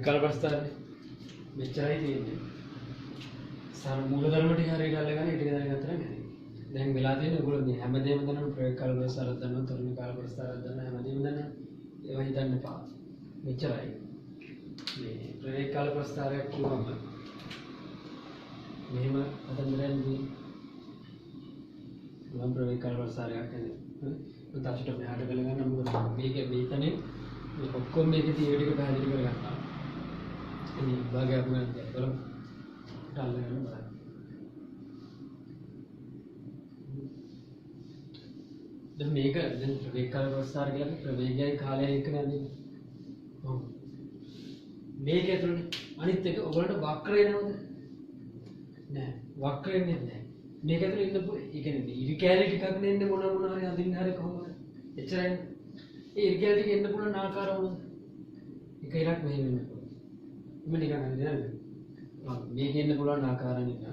ප්‍රවිකල්ප ප්‍රස්ථාරනේ මෙච්චරයි තියෙන්නේ. සාර මූලධර්ම ටික හරියට අල්ලගෙන ඊට ටික දැනගත්තා නේද? දැන් වෙලා තියෙන්නේ ඔයගොල්ලෝ මේ හැමදේම දන්නවා ප්‍රවිකල්ප ප්‍රස්ථාරයක් දන්නවා තරුණ කාල ප්‍රස්ථාරයක් දන්නවා හැමදේම දන්නවා. ඒවා හිතන්න එපා. මෙච්චරයි. මේ ප්‍රවිකල්ප ප්‍රස්ථාරයක් කිව්වම මෙහෙම අතන්දරන්නේ මම ප්‍රවිකල්ප ප්‍රස්ථාරයක් කියන්නේ. මම තාක්ෂිට මෙහාට ගල ගන්න මොකද මේක මේතනේ මේ ඔක්කොම මේකේ තියෙන ටික පැහැදිලි කරගන්නවා. ඉතින් භාගයක් මම බලමු. ඩාලර් බලන්න. දැන් මේක දැන් ප්‍රවේගකාල ප්‍රස්ථාර කියන්නේ ප්‍රවේගයයි කාලයයි එක්ක නේද? ඔව්. මේක ඇතුළේ අනිත් එක ඔයගොල්ලන්ට වක්‍රය නේද? නෑ. වක්‍රය නෙන්නේ. මේක ඇතුළේ ඉන්න ඒ කියන්නේ ඉරි කැලේ ටිකක් නෙන්නේ මොන හරි අඳින්න හරි කොහොමද? එච්චරයි. ඒ ඉරි කැලේ ටික එන්න පුළුවන් ආකාර මොනවද? එක ඉරක් මෙහෙම වෙන්න පුළුවන්. මම නිකන් හරිද නේද? මේක එන්න පුළුවන් ආකාර නිකන්.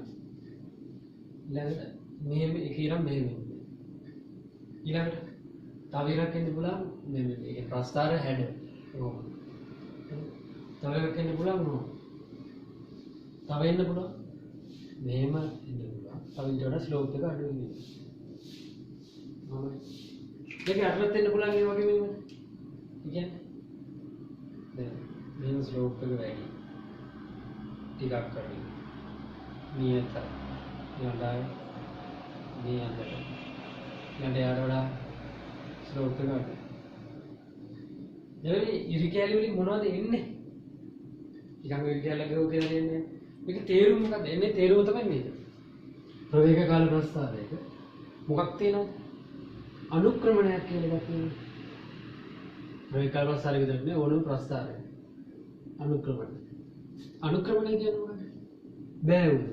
ඊළඟට මෙහෙම එක ඉරක් මෙහෙම වෙන්නේ. ඊළඟට තව ඉරක් එන්න පුළුවන් මේ ප්‍රස්ථාර හැඩ. ඔව්. තව එකක් එන්න පුළුවන් මොනවා? තව එන්න පුළුවන්. මෙහෙම එන්න පුළුවන්. තව ඊට වඩා ස්ලෝප් එක අඩු වෙනවා. මේක අරලත් එන්න පුළුවන් මේ වගේ මෙහෙම. ඒ කියන්නේ දැන් මෙහෙම ස්ලෝප් එක වැඩි. ටිකක් අඩුයි. නියත. යඳාය. මේ අතට. යඳ වඩා ස්ලෝප් එක අඩුයි. දැන් ඉරි කැලි වලින් මොනවද එන්නේ? ටිකක් ඉරි කැලි ගෝ කියලා දෙන්නේ. මේක තේරුම මොකක්ද? එන්නේ තේරුම තමයි මේක. ප්‍රවේග කාල ප්‍රස්ථාරයක මොකක් තියෙනවද? අනුක්‍රමණයක් කියලා එකක් තියෙනවා. ප්‍රවේග කාල ප්‍රස්ථාරය විතරක් නෙවෙයි ඕනම ප්‍රස්ථාරය. අනුක්‍රමණය. අනුක්‍රමණය කියන්නේ මොකක්ද? බෑවුම.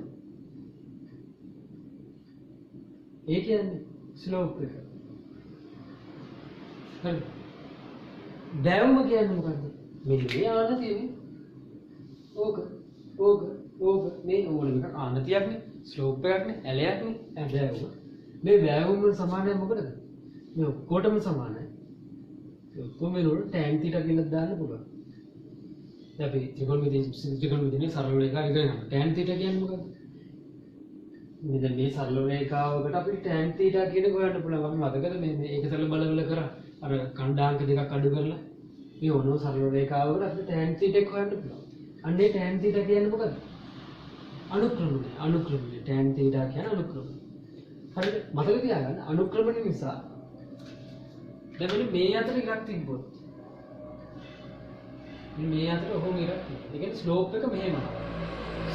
ඒ කියන්නේ ස්ලෝප් එක. හරි. බෑවුම කියන්නේ මොකක්ද? මෙන්න මේ ආනතියනේ. ඕක මේ ඕන එකක් ආනතියක්නේ. ස්ලෝප් එකක්නේ. ඇලයක්නේ. බෑවුම. මේ බෑවුම වල සමානය මොකටද? මේ ඔක්කොටම සමානයි. ඔක්කොම වෙනකොට tan θ කියලා දාන්න පුළුවන්. දැන් අපි ත්‍රිකෝණමිතියේ සරල රේඛාව ඉගෙන ගන්න. tan θ කියන්නේ මොකක්ද? මෙතන මේ සරල රේඛාවකට අපිට tan θ කියන එක හොයන්න පුළුවන්. අපි මතකද මේ ඒක සරල බලවල කරා. අර ඛණ්ඩාංක දෙකක් අඩු කරලා මේ ඕනෝ සරල රේඛාවකට අපිට tan θ එක හොයන්න පුළුවන්. අන්නේ tan θ කියන්නේ මොකක්ද? අනුක්‍රමණය. tan θ කියන්නේ අනුක්‍රමණය. හරිද? මතක තියාගන්න අනුක්‍රමණය නිසා දැන් මේ අතර ඉරක් තිබ්බොත් මේ අතර ඔහොම ඉරක් තියෙනවා. ඒ කියන්නේ ස්ලෝප් එක මෙහෙමයි.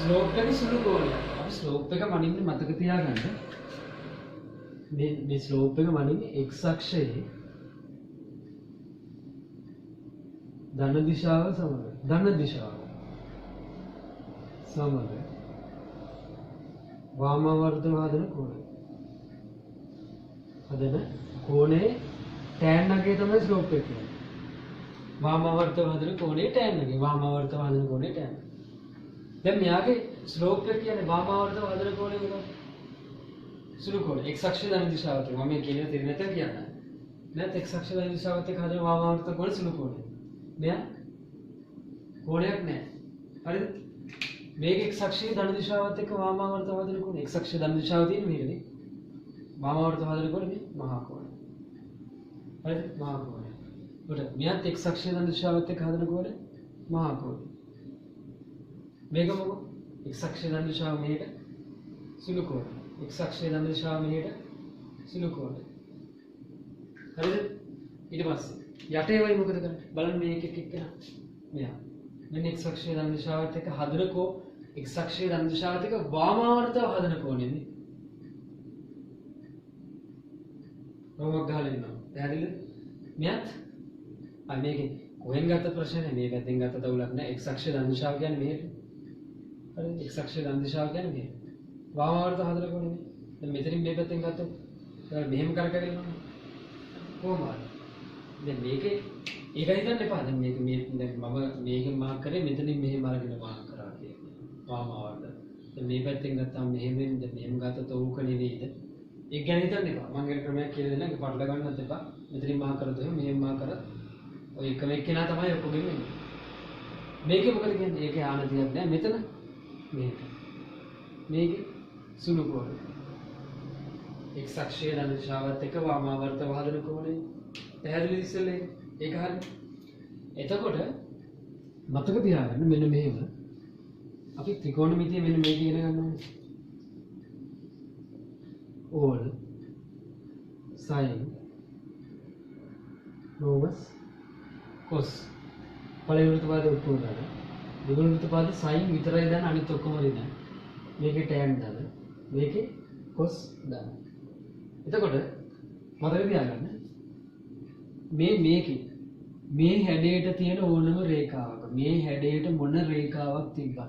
ස්ලෝප් එකේ සුළු කෝණයක්. අපි ස්ලෝප් එක මනින්නේ මතක තියාගන්න. මේ ස්ලෝප් එක මනින්නේ x අක්ෂයේ ධන දිශාව සමග. ධන දිශාව සමග වාමාවර්ත වාදන කෝණය. හදන කෝණේ tan අගේ තමයි ස්ලෝප් එක කියන්නේ. වාමාවර්ත වාදන කෝණේ tan අගේ. වාමාවර්ත වාදන කෝණේ tan. දැන් මෙයාගේ ස්ලෝප් එක කියන්නේ වාමාවර්ත වාදන කෝණේ මොකක්ද? සුළු කෝණය. x අක්ෂයේ ධන දිශාවට. මම මේ කියන දේ නැත කියන්නේ. නැත් x අක්ෂයේ ධන දිශාවත් එක්ක හදන වාමාවර්ත කෝණේ සුළු කෝණය. මෙයා කෝණයක් නැහැ. හරිද? මේක x අක්ෂයේ ධන දිශාවත් එක්ක වාමාවර්ත වාදන කෝණය. x අක්ෂයේ ධන දිශාව තියෙන මේකනේ. වාමාවර්ත වාදන කෝණය මේ මහා කෝණය. හරිද? මහා කෝණය. උඩ මෙයාත් x අක්ෂයේ ධන දිශාවත් එක්ක හදන කෝණය මහා කෝණය. මේක මොකද? x අක්ෂයේ ධන දිශාව මෙහෙට සුළු කෝණය. x අක්ෂයේ ධන දිශාව මෙහෙට සුළු කෝණය. හරිද? ඊට පස්සේ යටේ වයි මොකද කරන්නේ? බලන්න මේක එක්ක මෙයා. මෙන්න x අක්ෂයේ ධන දිශාවත් එක්ක හදන x අක්ෂයේ ධන දිශාවත් එක්ක වාමාවර්තව හදන කෝණයනේ. රෝමක් ගහලා ඉන්නවා. පැහැදිලිද? මෙයත් මේකේ කොහෙන් ගත්ත ප්‍රශ්නේ මේ පැත්තෙන් ගත්ත තවුලක් නෑ. x අක්ෂයේ ධන දිශාව කියන්නේ මෙහෙට. හරිද? x අක්ෂයේ ධන දිශාව කියන්නේ මෙහෙට. වාමාවර්ත හදන කෝණයනේ. දැන් මෙතනින් මේ පැත්තෙන් ගත්තොත් මෙහෙම කරකගෙන යනවා. කොහොමද? දැන් මේකේ ඒක හිතන්න එපා. දැන් මේක මේ දැන් මම මේකෙන් මාක් කරේ මෙතනින් මෙහෙම අරගෙන මාක් කරා කියන්නේ. වාමාවර්ත. දැන් මේ පැත්තෙන් ගත්තාම මෙහෙම වෙන්නේ. දැන් මෙහෙම ගත්තොත් ඕක නෙවෙයිද? ඒක ගැන හිතන්න එපා. මම ඒක ක්‍රමයක් කියලා දෙන්නම්. ඒක පටල ගන්නත් එපා. මෙතනින් මාක් කරද්දී මෙහෙම මාක් කරත් ඔය එකම එක්කෙනා තමයි ඔක්කොගෙම වෙන්නේ. මේකේ මොකද කියන්නේ? ඒකේ ආනතියක් නෑ මෙතන මේක. මේකේ සුළු කෝණය. එක්ස් අක්ෂයේ ධන දිශාවත් එක්ක වාමාවර්ත වාදන කෝණය. පැහැදිලිද ඉස්සෙල්ලා ඒක හරිය. එතකොට මතක තියාගන්න මෙන්න මෙහෙම අපි ත්‍රිකෝණමිතිය මෙන්න මේක ඉගෙන ගන්න ඕනේ. all sin logos cos පළවෙනි වෘත්තපාදයේ උත්තරය දාන්න. දෙවෙනි වෘත්තපාදයේ sin විතරයි දාන්න අනිත් ඔක්කොම දාන්න. මේකේ tan දාන්න. මේකේ cos දාන්න. එතකොට මතක තියාගන්න මේකේ මේ හැඩයට තියෙන ඕනම රේඛාවක මේ හැඩයට මොන රේඛාවක් තිබ්බත්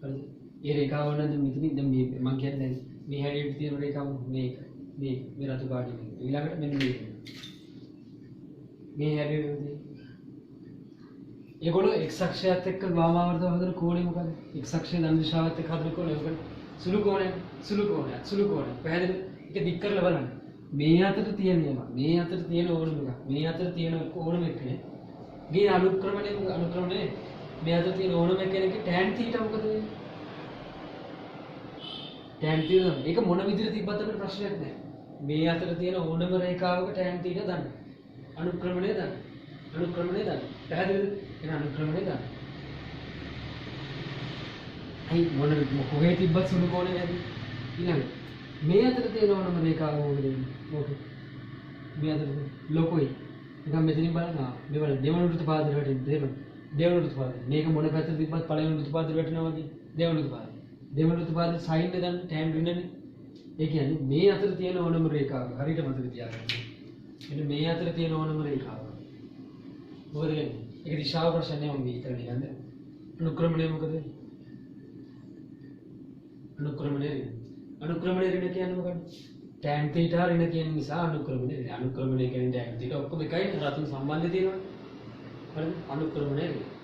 හරිද? ඒ රේඛාව නැද්ද මෙතන දැන් මම කියන්නේ මේ හැඩයට තියෙන රේඛාව මේක මේ රතු පාටින් ඊළඟට මෙන්න මේ හැඩයට ඒගොල්ලෝ x අක්ෂයත් එක්ක වාමාවර්ත හදන කෝණය මොකද? x අක්ෂයේ ධන දිශාවත් එක්ක හදන කෝණය මොකද? සුළු කෝණය. පැහැදිලිද? ඒක දික් කරලා බලන්න. මේ අතර තියෙන ඒවා මේ අතර තියෙන ඕනම එකක් මේ අතර තියෙන ඕනම එකනේ ගේ අනුක්‍රමණය මේ අතර තියෙන ඕනම එකේ tan θ මොකද වෙන්නේ? tan θ ඒක මොන විදිහට තිබ්බත් අපිට ප්‍රශ්නයක් නැහැ. මේ අතර තියෙන ඕනම රේඛාවක tan θ දාන්න. අනුක්‍රමණය දාන්න. පැහැදිලිද? එන අනුක්‍රමණය දාන්න. අයි කොහේ තිබ්බත් සුළු කෝණය නැති. ඊළඟ මේ අතර තියෙන ඕනම රේඛාව මොකද වෙන්නේ? මේ අතර ලොකුයි. නිකන් මෙතනින් බලනවා. මේ වල දෙවන වෘත්තපාදයට වැටෙන්නේ දෙවන වෘත්තපාදය. මේක මොන පැත්තට තිබ්බත් පළවෙනි වෘත්තපාදයට වැටෙනවා වගේ. දෙවන වෘත්තපාදය. දෙවන වෘත්තපාදයේ sin එක ගන්න tan ඍණනේ. ඒ කියන්නේ මේ අතර තියෙන ඕනම රේඛාව හරියට මතක තියාගන්න. මෙන්න මේ අතර තියෙන ඕනම රේඛාව. මොකද වෙන්නේ? ඒක දිශාව ප්‍රශ්නයක් මම විතර නිකන්ද. අනුක්‍රමණය මොකද වෙන්නේ? අනුක්‍රමණය ඍණ කියන්නේ මොකක්ද? tan θ ඍණ කියන නිසා අනුක්‍රමණය කියන්නේ tan θ ඔක්කොම එකයි රතුන් සම්බන්ධය තියෙනවා. හරිද? අනුක්‍රමණය ඍණ.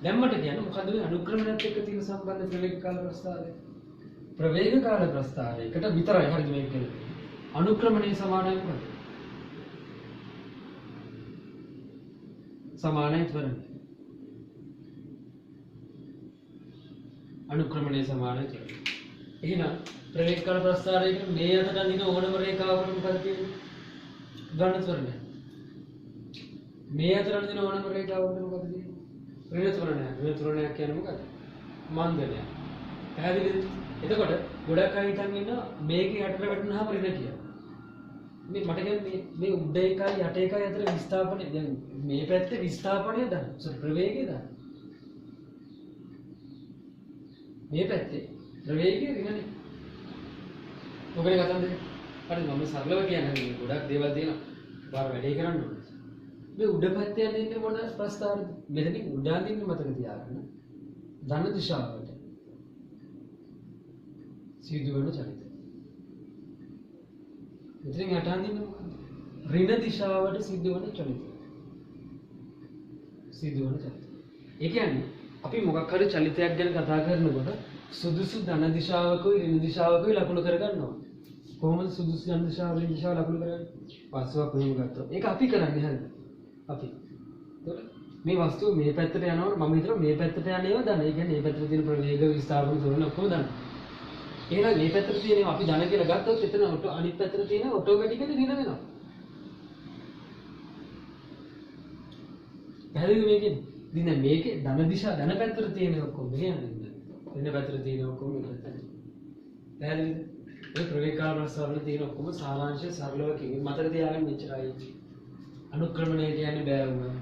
දැම්මට කියන්නේ මොකද්ද මේ අනුක්‍රමණයත් එක්ක තියෙන සම්බන්ධ ප්‍රවේග කාල ප්‍රස්තාවය? ප්‍රවේග කාල ප්‍රස්තාවයකට විතරයි හරිද මේක කියන්නේ. අනුක්‍රමණය සමානයි මොකක්ද? සමානයි ත්වරණය. අනුක්‍රමණය සමානයි ත්වරණය. එහෙනම් ප්‍රවේග කාල ප්‍රස්තාරයක මේ අතට අඳින ඕනම රේඛාවකට මොකද කියන්නේ? ඝන ත්වරණය. මේ අතට අඳින ඕනම රේඛාවකට මොකද කියන්නේ? ඍණ ත්වරණය. ඍණ ත්වරණයක් කියන්නේ මොකද? මන්දනය. පැහැදිලිද? එතකොට ගොඩක් අය හිතන් ඉන්නවා මේකේ යටට වැටුනහම ඍණ කියලා. මේ මට කියන්නේ මේ උඩ එකයි යට එකයි අතර විස්ථාපනය දැන් මේ පැත්තේ විස්ථාපනය දාන්න. ප්‍රවේගය දාන්න. මේ පැත්තේ ප්‍රවේගය ඍණනේ. ඔබේ කතන්දරේ හරි මම සරලව කියන්නේ ගොඩක් දේවල් තියෙනවා. බාර වැඩේ කරන්න ඕනේ. මේ උඩ පැත්තේ යන්නේ මොන ප්‍රස්තාරද? මෙතනින් උඩ අඳින්න මතක තියාගන්න. ධන දිශාවට සිදුවන චලිතය. මෙතනින් යට අඳින්න මොකද්ද? ඍණ දිශාවට සිදුවන චලිතය. ඒ කියන්නේ අපි මොකක් හරි චලිතයක් ගැන කතා කරනකොට සුදුසු ධන දිශාවකයි ඍණ දිශාවකයි ලකුණු කරගන්නවා. කොහොමද සුදුසු ධන දිශාව ඍණ දිශාව ලකුණු කරන්නේ? වස්තුවක් මෙහෙම ගත්තොත්. ඒක අපි කරන්නේ හරිද? අපි. ඒතකොට මේ වස්තුව මේ පැත්තට යනකොට මම හිතනවා මේ පැත්තට යන්නේව ධන. ඒ කියන්නේ මේ පැත්තට තියෙන ප්‍රවේග විස්ථාපන තොරණ ඔක්කොම ධන. එහෙනම් මේ පැත්තට තියෙනවා අපි ධන කියලා ගත්තොත් එතන අනිත් පැත්තට තියෙන ඔටෝමැටිකලි ඍණ වෙනවා. පැහැදිලිද මේකෙන්? ඉතින් මේකේ ධන දිශා ධන පැත්තට තියෙන ඔක්කොම කියන්නේ. ඍණ පැත්තට තියෙන ඔක්කොම පැත්තට. පැහැදිලිද? ඒ ප්‍රවේග කාල ප්‍රස්තාවවල තියෙන ඔක්කොම සාරාංශය සරලව කිව්වේ මතක තියාගන්න මෙච්චරයි. අනුක්‍රමණය කියන්නේ බෑවුම.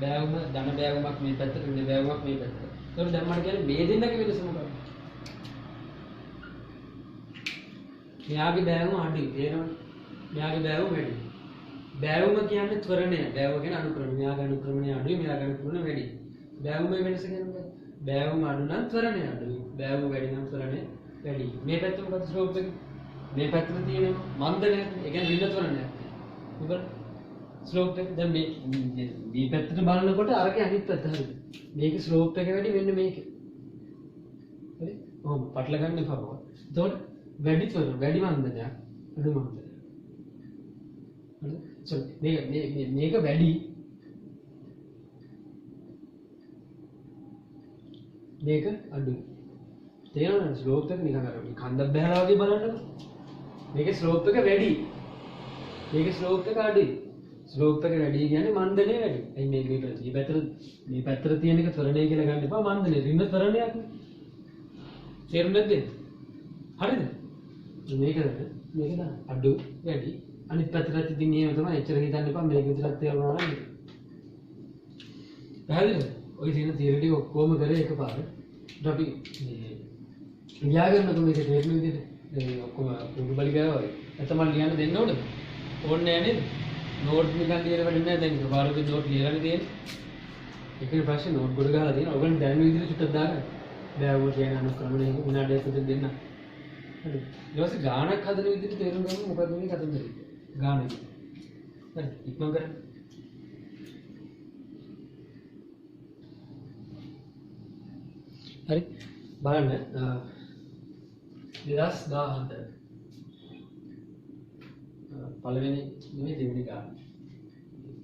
බෑවුම ධන බෑවුමක් මේ පැත්තට ඍණ බෑවුමක් මේ පැත්තට. ඒකට දැන් මට කියන්නේ මේ දෙන්නගේ වෙනස මොකක්ද? මෙයාගේ බෑවුම අඩුයි තේරෙනවද? මෙයාගේ බෑවුම වැඩි. බෑවුම කියන්නේ ත්වරණය. බෑවුම කියන්නේ අනුක්‍රමණය. මෙයාගේ අනුක්‍රමණය අඩුයි මෙයාගේ අනුක්‍රමණය වැඩි. බෑවුමේ වෙනස කියන්නේ මොකක්ද? බෑවුම අඩු නම් ත්වරණය අඩුයි. බෑවුම වැඩි නම් ත්වරණය වැඩි. මේ පැත්ත මොකද ස්ලෝප් එක? මේ පැත්තට තියෙන මන්දනය. ඒ කියන්නේ ඍණ ත්වරණය. උඹ ස්ලෝප් එක දැන් මේ පැත්තට බලනකොට අරගේ අනිත් පැත්ත හරිද? මේකේ ස්ලෝප් එක වැඩි වෙන්නේ මේකේ. හරි? ඔහොම පටල ගන්න එපා. එතකොට වැඩි ත්වරණ වැඩි මන්දනයක් අඩු මන්දනයක්. හරිද? මේක වැඩි මේක අඩුයි. තේරෙනවද? ස්ලෝප් එක නිකන් අර කන්දක් බහලා වගේ බලන්න. මේකේ ස්ලෝප් එක වැඩි. මේකේ ස්ලෝප් එක අඩුයි. ස්ලෝප් එක වැඩි කියන්නේ මන්දනේ වැඩි. ඇයි මේ පැත්තට තියෙන එක ත්වරණය කියලා ගන්න එපා මන්දනේ. ඍණ ත්වරණයක් නේ. තේරුණාද? හරිද? මේක අඩු වැඩි. අනිත් පැත්තට ඉතින් එහෙම තමයි. එච්චර හිතන්න එපා මේක විතරක් තේරුණා නම්. පැහැදිලිද? ඔය තියෙන තියරි ටික ඔක්කොම කරේ එකපාරට. අපි මේ ලියා ගන්නකො මේක තේරෙන විදිහට. මේ ඔක්කොම පුඩු බලි ගාවා වගේ. නැත්නම් මම ලියන්න දෙන්න ඕනද? ඕනේ නැහැ නේද? නෝට් නිකන් ලියලා වැඩක් නැහැ දැන්. පාරේ නෝට් ලියලානේ තියෙන්නේ. ඒකේ ප්‍රශ්නේ නෝට් ගොඩ ගහලා තියෙනවා. ඔයගොල්ලෝ දැනෙන විදිහට චුට්ටක් දාගන්න. බෑවෝ කියන අනුක්‍රමණය විනාඩියක් විතර දෙන්න. හරි. ඊට පස්සේ ගානක් හදන විදිහට තේරුම් ගන්න මොකක්ද මේ කතන්දරේ. ගාන එක. හරි. ඉක්මන් කරන්න. හරි. බලන්න 2017 පළවෙනි නෙමෙයි දෙවෙනි ගාන.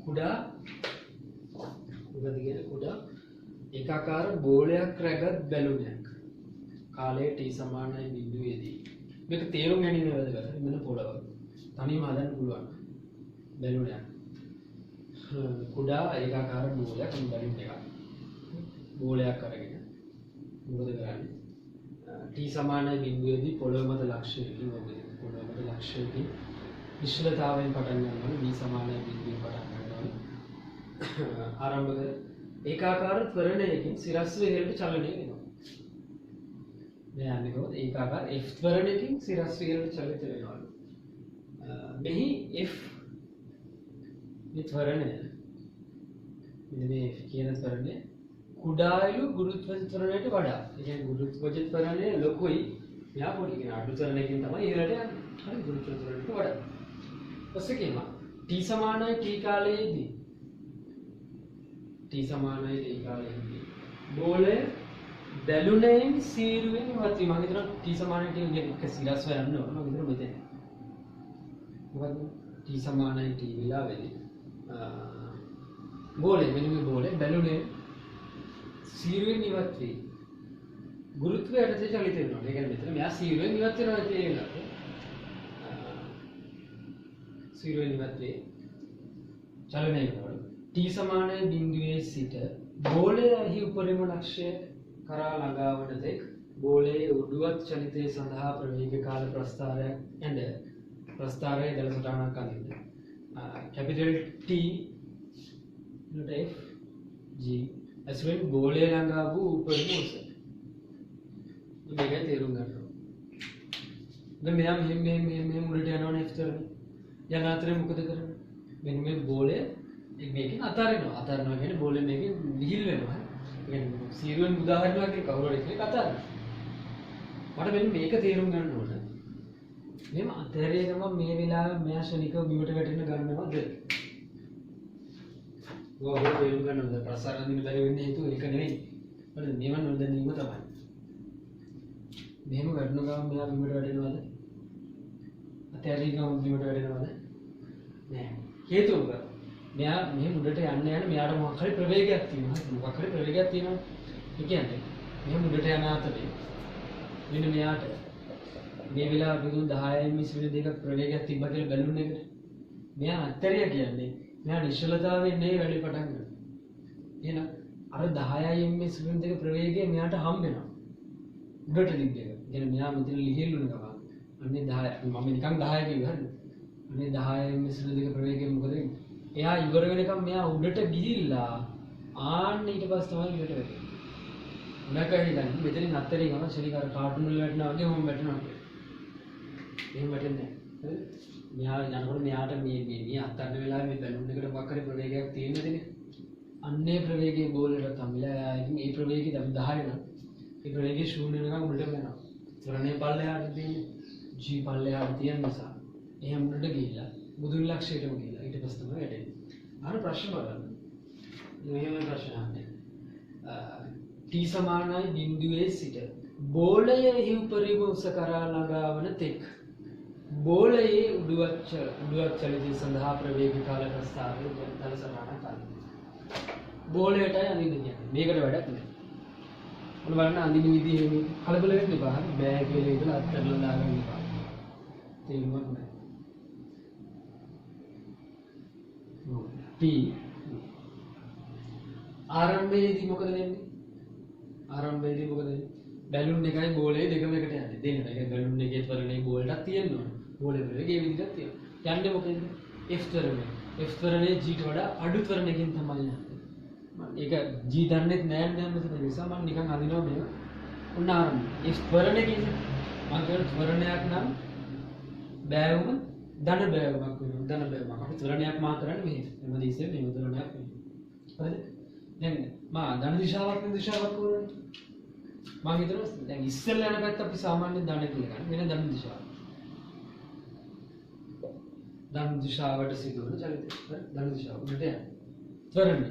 කුඩා මොකද කියන්නේ කුඩා ඒකාකාර බෝලයක් රැගත් බැලුනක්. කාලයේ t සමානයි බිඳුවේදී. මේක තේරුම් ගැනීම වැදගත්. මෙන්න පොළව. තනියම හදන්න පුළුවන්. බැලුනක්. කුඩා ඒකාකාර බෝලයක් බැලුන් එකක්. බෝලයක් අරගෙන මොකද කරන්නේ? t සමානයි බිඳුවේදී පොළව මත ලක්ෂයකින් මොකද? පොළව මත ලක්ෂයකින් විශ්ලතාවයෙන් පටන් ගන්නවා. v සමානයි බිඳුවෙන් පටන් ගන්නවා. ආරම්භක ඒකාකාර ත්වරණයකින් සිරස්ව ඉහළට චලනය වෙනවා. මේ යන්නේ කොහොමද? ඒකාකාර f ත්වරණයකින් සිරස්ව ඉහළට චලිත වෙනවා. මෙහි f මේ ත්වරණය මෙන්න මේ f කියන ත්වරණය කුඩායිලු ගුරුත්වාකර්ෂණ ත්වරණයට වඩා. ඒ කියන්නේ ගුරුත්වාකර්ෂණ ත්වරණය ලොකුයි. මෙහා පොඩි කියන අඩු ත්වරණයකින් තමයි ඉහළට යන්නේ. හරි ගුරුත්වාකර්ෂණ ත්වරණයට වඩා. ඊපස්සේ කියනවා t සමානයි t කාලයේදී t සමානයි t කාලයේදී බෝලය බැලුනෙන් සීරුවෙන් ඉවත් වීම. මම හිතනවා t සමානයි t කියන්නේ එක සිරස්ව යන්න ඕන. මම හිතනවා මෙතන. මොකද t සමානයි t වෙලාවෙදී බෝලය මෙන්න මේ බෝලය බැලුනේ සීරුවෙන් ඉවත් වී ගුරුත්වයට චලිත වෙනවා. ඒ කියන්නේ මෙතන මෙයා සීරුවෙන් ඉවත් වෙනවා කියන එක. සීරුවෙන් ඉවත් වේ චලනය වෙනවා. t සමානයි බිඳුවේ සිට බෝලයෙහි උපරිම ලක්ෂ්‍ය කරා ළඟා වන තෙක් බෝලයේ උඩුවත් චලිතය සඳහා ප්‍රවේග කාල ප්‍රස්ථාරයක් ඇඳ ප්‍රස්ථාරයේ දල සටහනක් අඳින්න. capital T not F G ඇසුරෙන් බෝලය ළඟා වූ උපරිම උස. මේක තේරුම් ගන්න ඕනේ. දැන් මෙයා මෙහෙම උඩට යනවනේ F තරනේ. යන අතරේ මොකද කරන්නේ? මෙන්න මේ බෝලය මේකෙන් අතාරිනවා. අතාරිනවා කියන්නේ බෝලය මේකෙන් ලිහිල් වෙනවා. ඒ කියන්නේ සීරුවෙන් උදාහරණයක් කවුරු හරි කෙනෙක් අතාරිනවා. මට මෙන්න මේක තේරුම් ගන්න ඕන. මෙහෙම අතහැරිය ගමන් මේ වෙලාවේ මෙයා ශනිකව බිමට වැටෙන්න ගන්නවද? ඔය තේරුම් ගන්න ඕන. ප්‍රසාරණ දින බැරි වෙන්නේ හේතුව ඒක නෙවෙයි. හරිද? මේවන් නොදැනීම තමයි. මෙහෙම වැටෙන ගමන් මෙයා බිමට වැටෙනවද? අතහැරිය ගමන් බිමට වැටෙනවද? නෑ. හේතුව මොකක්ද? මෙයා මෙහෙම උඩට යන්න මෙයාට මොකක් හරි ප්‍රවේගයක් තියෙනවා. මොකක් හරි ප්‍රවේගයක් තියෙනවා. ඒ කියන්නේ මෙහෙම උඩට යන අතරේ මෙන්න මෙයාට මේ වෙලාව බිඳුන් 10න් 22ක ප්‍රවේගයක් තිබ්බා කියලා බැලුම් එකට. මෙයා අත්තරිය කියන්නේ මෙයා නිශ්චලතාවයෙන් නේ වැඩි පටන් ගන්නවා. එහෙනම් අර 10න් 22ක ප්‍රවේගය මෙයාට හම්බ වෙනවා. උඩට තිබ්බ එක. කියන්නේ මෙයා මෙතන ලිහිල් වුණ ගමන් අන්නේ 10 මම නිකන් 10 කිව්වා හරිද? අන්නේ 10න් 22ක ප්‍රවේගය මොකද වෙන්නේ? එයා ඉවර වෙනකම් මෙයා උඩට ගිහිල්ලා ආන්න ඊට පස්සේ තමයි ඉවරට වෙන්නේ. උඩකයි දැන් මෙතනින් අත්තරින් ගම ශනිකාර කාටුන් වල වැටෙනවා වගේ මොම් වැටෙනවා. එහෙම වැටෙන්නේ නැහැ. හරිද? මෙයා යනකොට මෙයාට මේ අත්තන්න වෙලාවේ මේ බැලුන් එකට මොකක් හරි ප්‍රවේගයක් තියෙනවදනේ. අන්නේ ප්‍රවේගයේ බෝලයට තමිලා එයා ඉතින් ඒ ප්‍රවේගය දැන් 10 නම් ඒ ප්‍රවේගය ශූන්‍ය වෙනකම් උඩට යනවා. ත්වරණේ පල්ලෙහාට තියෙන්නේ g පල්ලෙහාට තියෙන නිසා එහෙම උඩට ගිහිල්ලා බුදුන් ලක්ෂයටම ගිහිල්ලා ඊට පස්සේ තමයි වැටෙන්නේ. අර ප්‍රශ්න බලන්න. මෙහෙම ප්‍රශ්න අහන්නේ. t සමානයි බිඳුවේ සිට බෝලයෙහි උපරිම උස කරා ළඟා වන තෙක් බෝලයේ උඩුවත් චලිතය සඳහා ප්‍රවේග කාල ප්‍රස්ථාරය දල සටහනක් අඳින්න. බෝලයටයි අඳින්න කියන්නේ. මේකට වැඩක් නැහැ. ඔන්න බලන්න අඳින විදිහ එහෙම කලබල වෙන්න එපා. හරි බෑ කියලා ඉතලා අත්තරලා දාගන්න එපා. තේරුමක් නැහැ. P ආරම්භයේදී මොකද වෙන්නේ? ආරම්භයේදී මොකද වෙන්නේ? බැලුන් එකයි බෝලේ දෙකම එකට යන්නේ. දෙන්නට. ඒ කියන්නේ බැලුන් එකේ ත්වරණේ බෝලටත් තියෙන්න ඕන. බෝලේ වලගේ ඒ විදිහට තියෙනවා. යන්නේ මොකෙන්ද? F ත්වරණේ. F ත්වරණේ G ට වඩා අඩු ත්වරණයකින් තමයි යන්නේ. ඒක G දන්නෙත් නෑ නෑ මෙතන නිසා මම නිකන් අදිනවා මේක. ඔන්න ආරම්භ. F ත්වරණේ කියන්නේ මම කියන ත්වරණයක් නම් බෑවුම ධන බෑවුමක් වෙනවා. ධන බෑවුමක්. අපි ත්වරණයක් මා කරන්නේ මෙහෙම. එම දිශේ මේ ත්වරණයක් වෙනවා. හරිද? දැන් මා ධන දිශාවක් නේ දිශාවක් වුණා. මම හිතනවා දැන් ඉස්සෙල්ලා යන පැත්ත අපි සාමාන්‍යයෙන් ධන කියලා ගන්න. වෙන ධන දිශාව. ධන දිශාවට සිදුවන චලිතය. ධන දිශාව උඩට යන. ත්වරණය.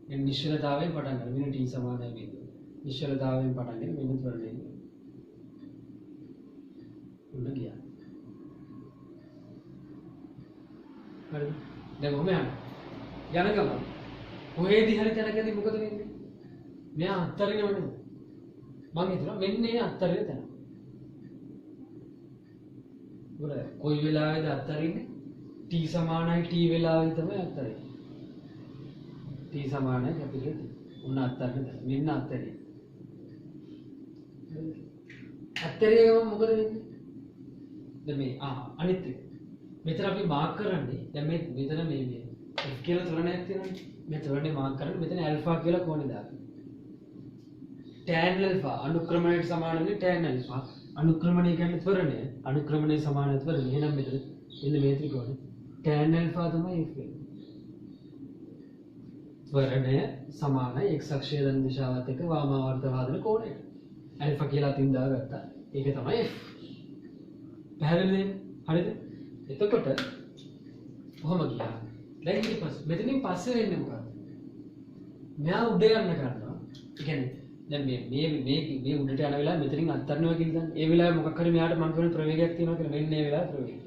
දැන් නිශ්චලතාවයෙන් පටන් ගන්න. වෙන T සමානයි බිඳුව. නිශ්චලතාවයෙන් පටන් ගෙන වෙන ත්වරණය. උඩ ගියා. හරිද? දැන් කොහොම යන්නේ? යන ගමන් කොහේදී හරි තැනකදී මොකද වෙන්නේ? මෙයා අත්තරිනවනේ. මම හිතනවා මෙන්න මේ අත්තරින තැන. උඩ කොයි වෙලාවෙද අත්තරින්නේ? T සමානයි T වෙලාවෙ තමයි අත්තරින්නේ. T සමානයි කැපිටල් T. උන්න අත්තරින තැන. මෙන්න අත්තරිය. අත්තරිය ගමන් මොකද වෙන්නේ? දැන් මේ අනිත් එක. මෙතන අපි මාක් කරන්නේ දැන් මේ මෙතන මේ F කියලා ත්වරණයක් තියෙනවානේ. මේ ත්වරණේ මාක් කරන්නේ මෙතන ඇල්ෆා කියලා කෝණේ දාන්න. tan alpha අනුක්‍රමණයට සමාන වෙන්නේ tan alpha. අනුක්‍රමණය කියන්නේ ත්වරණය. අනුක්‍රමණය සමාන ත්වරණය. එහෙනම් මෙතන මෙන්න මේ ත්‍රිකෝණය tan alpha තමයි F වෙන්නේ. ත්වරණය සමානයි x අක්ෂය දන දිශාවත් එක්ක වාමාවර්ත වාදන කෝණයට. alpha කියලා අතින් දාගත්තා. ඒක තමයි F. පැහැදිලිද? හරිද? එතකොට කොහොම ගියා? දැන් ඊට පස්සේ මෙතනින් පස්සේ වෙන්නේ මොකක්ද? මෙයා උඩ යන්න ගන්නවා. ඒ කියන්නේ දැන් මේ උඩට යන වෙලාව මෙතනින් අත්තරනවා කියන දන්නේ. ඒ වෙලාවේ මොකක් හරි මෙයාට මම කියන ප්‍රවේගයක් තියෙනවා කියලා මෙන්න මේ වෙලාවේ ප්‍රවේගය.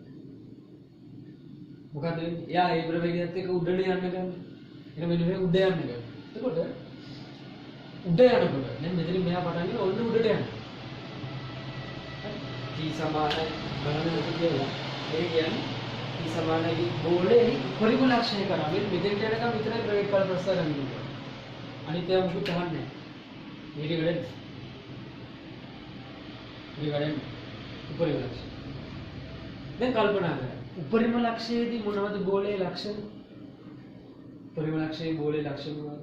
මොකද වෙන්නේ? එයා ඒ ප්‍රවේගයත් එක්ක උඩට යන්න ගන්න. එහෙනම් මෙන්න මේ උඩ යන්න ගන්න. එතකොට උඩ යනකොට දැන් මෙතනින් මෙයා පටන් ගන්න ඔන්න උඩට යන්න. T සමානයි බලන්න කියලා. ඒ කියන්නේ T සමානයි බෝලේ උපරිම ලක්ෂණය කරා. මෙතෙන්ට යනකම් විතරයි ප්‍රවේග කාල ප්‍රස්තාර ගන්න ඕනේ. අනිත් ඒවා මුකුත් අහන්නේ නැහැ. මේක වැඩ උපරිම ලක්ෂණ. දැන් කල්පනා කරන්න. උපරිම ලක්ෂයේදී මොනවද බෝලේ ලක්ෂණ? උපරිම ලක්ෂයේ බෝලේ ලක්ෂණ මොනවද?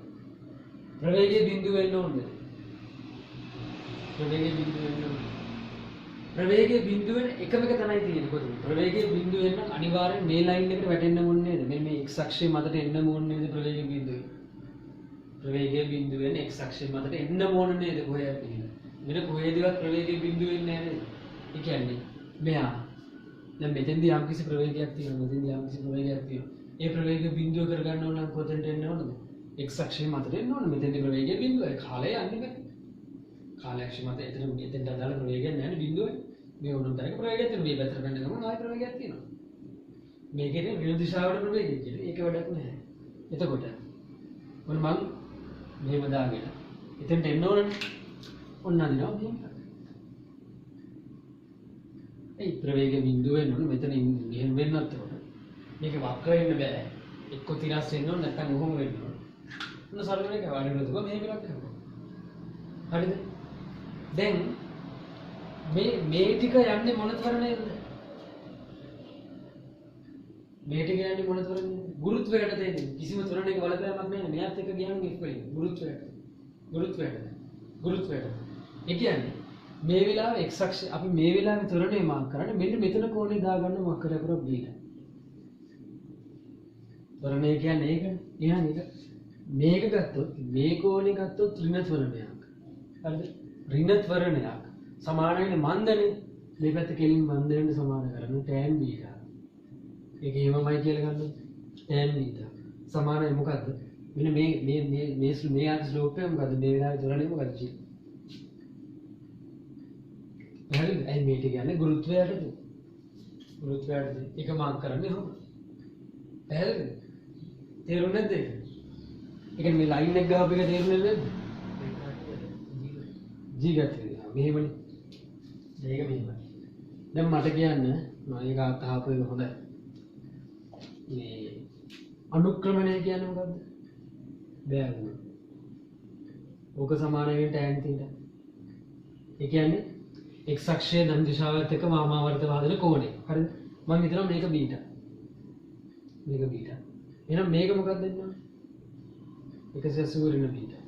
ප්‍රවේගයේ බිඳුව වෙන්න ඕනේ. ප්‍රවේගයේ බිඳුව වෙන්න ඕනේ. ප්‍රවේගයේ බිඳුව වෙන එකම එක තමයි තියෙන්නේ. කොහොමද? ප්‍රවේගයේ බිඳුව වෙන්න අනිවාර්යෙන් මේ ලයින් එකට වැටෙන්න ඕනේ නේද? මෙන්න මේ x අක්ෂයේ මතට එන්න ඕනේ නේද ප්‍රවේගයේ බිඳුව? ප්‍රවේගයේ බිඳුව වෙන x අක්ෂයේ මතට එන්න ඕනේ නේද කොහේ හරි? මෙන්න කොහේදවත් ප්‍රවේගයේ බිඳුව වෙන්නේ නැහැ නේද? ඒ කියන්නේ මෙයා දැන් මෙතෙන්දී යම්කිසි ප්‍රවේගයක් තියෙනවා. මෙතෙන්දී යම්කිසි ප්‍රවේගයක් තියෙනවා. ඒ ප්‍රවේගය බිඳුව කරගන්න ඕන නම් කොතෙන්ට එන්න ඕනද? x අක්ෂයේ මතට එන්න ඕනේ. මෙතෙන්දී ප්‍රවේගයේ බිඳුව. ඒ කාලය යන්නේ නැහැ. කාලය අක්ෂයේ මත එතෙන්ට අදාළ ප්‍රවේගයක් නැහැ බිඳුව. මේ උණු තරක ප්‍රවේගයක් තියෙනවා. මේ පැත්තට ගන්න ගමන් ආයෙ ප්‍රවේගයක් තියෙනවා. මේකේ විරුද්ධ දිශාවට ප්‍රවේගයක් කියන්නේ ඒක වැඩක් නැහැ. එතකොට මොන මං මෙහෙම දාගෙන එතෙන්ට එන්න ඕනනේ. ඔන්න අදිනවා මෙහෙම. ඒ ප්‍රවේග බිඳුව වෙන්න ඕනේ මෙතනින් ගෙහෙන් වෙන්නත් ඕන. මේක වක්‍ර වෙන්න බෑ. එක්ක තිරස් වෙන්න ඕන නැත්නම් ඔහොම වෙන්න ඕන. ඔන්න සරල එක වඩනකොට මෙහෙම එකක් කරනවා. හරිද? දැන් මේ ටික යන්නේ මොන ත්වරණයෙන්ද? මේ ටික යන්නේ මොන ත්වරණයෙන්ද? ගුරුත්වයට දෙන්නේ. කිසිම ත්වරණයක බලපෑමක් නැහැ. මෙයාත් එක්ක ගියාම F වෙයි. ගුරුත්වයට. ඒ කියන්නේ මේ වෙලාවේ x අක්ෂය අපි මේ වෙලාවේ ත්වරණය මාක් කරන්නේ මෙන්න මෙතන කෝණේ දාගන්න මොකක් කරලා බීලා. ත්වරණය කියන්නේ ඒකනේ. එහෙනම් මේක ගත්තොත් මේ කෝණේ ගත්තොත් ඍණ ත්වරණයක්. හරිද? ඍණ ත්වරණයක් සමාන වෙන්නේ මන්දනේ. මේ පැත්ත කෙලින් මන්ද වෙන්න සමාන කරන්නේ tan බීටා. ඒක එහෙමමයි කියලා ගන්න. tan බීටා සමානයි මොකද්ද? මෙන්න මේ ආකාර ස්ලෝප් එක මොකද්ද? මේ වෙලාවේ ත්වරණය මොකද්ද? හරිද? ඇයි මේ ටික කියන්නේ ගුරුත්වයටද? ඒක මාක් කරන්නේ කොහොමද? පැහැදිලිද? තේරුණේ නැද්ද ඒක? ඒ කියන්නේ මේ ලයින් එක ගහපු එක තේරුණේ නැද්ද? ජීවිතය මෙහෙමනේ. ඒක මෙහෙමයි. දැන් මට කියන්න මම ඒක අහපු එක හොඳයි. මේ අනුක්‍රමණය කියන්නේ මොකද්ද? බෑගුණ. ඕක සමාන වෙන tan θ. ඒ කියන්නේ x අක්ෂයේ ධන දිශාවත් එක්ක වාමාවර්ත වාදන කෝණය. හරිද? මම හිතනවා මේක බීටා. මේක බීටා. එහෙනම් මේක මොකක්ද දෙන්න ඕනේ? 180 ඍණ බීටා.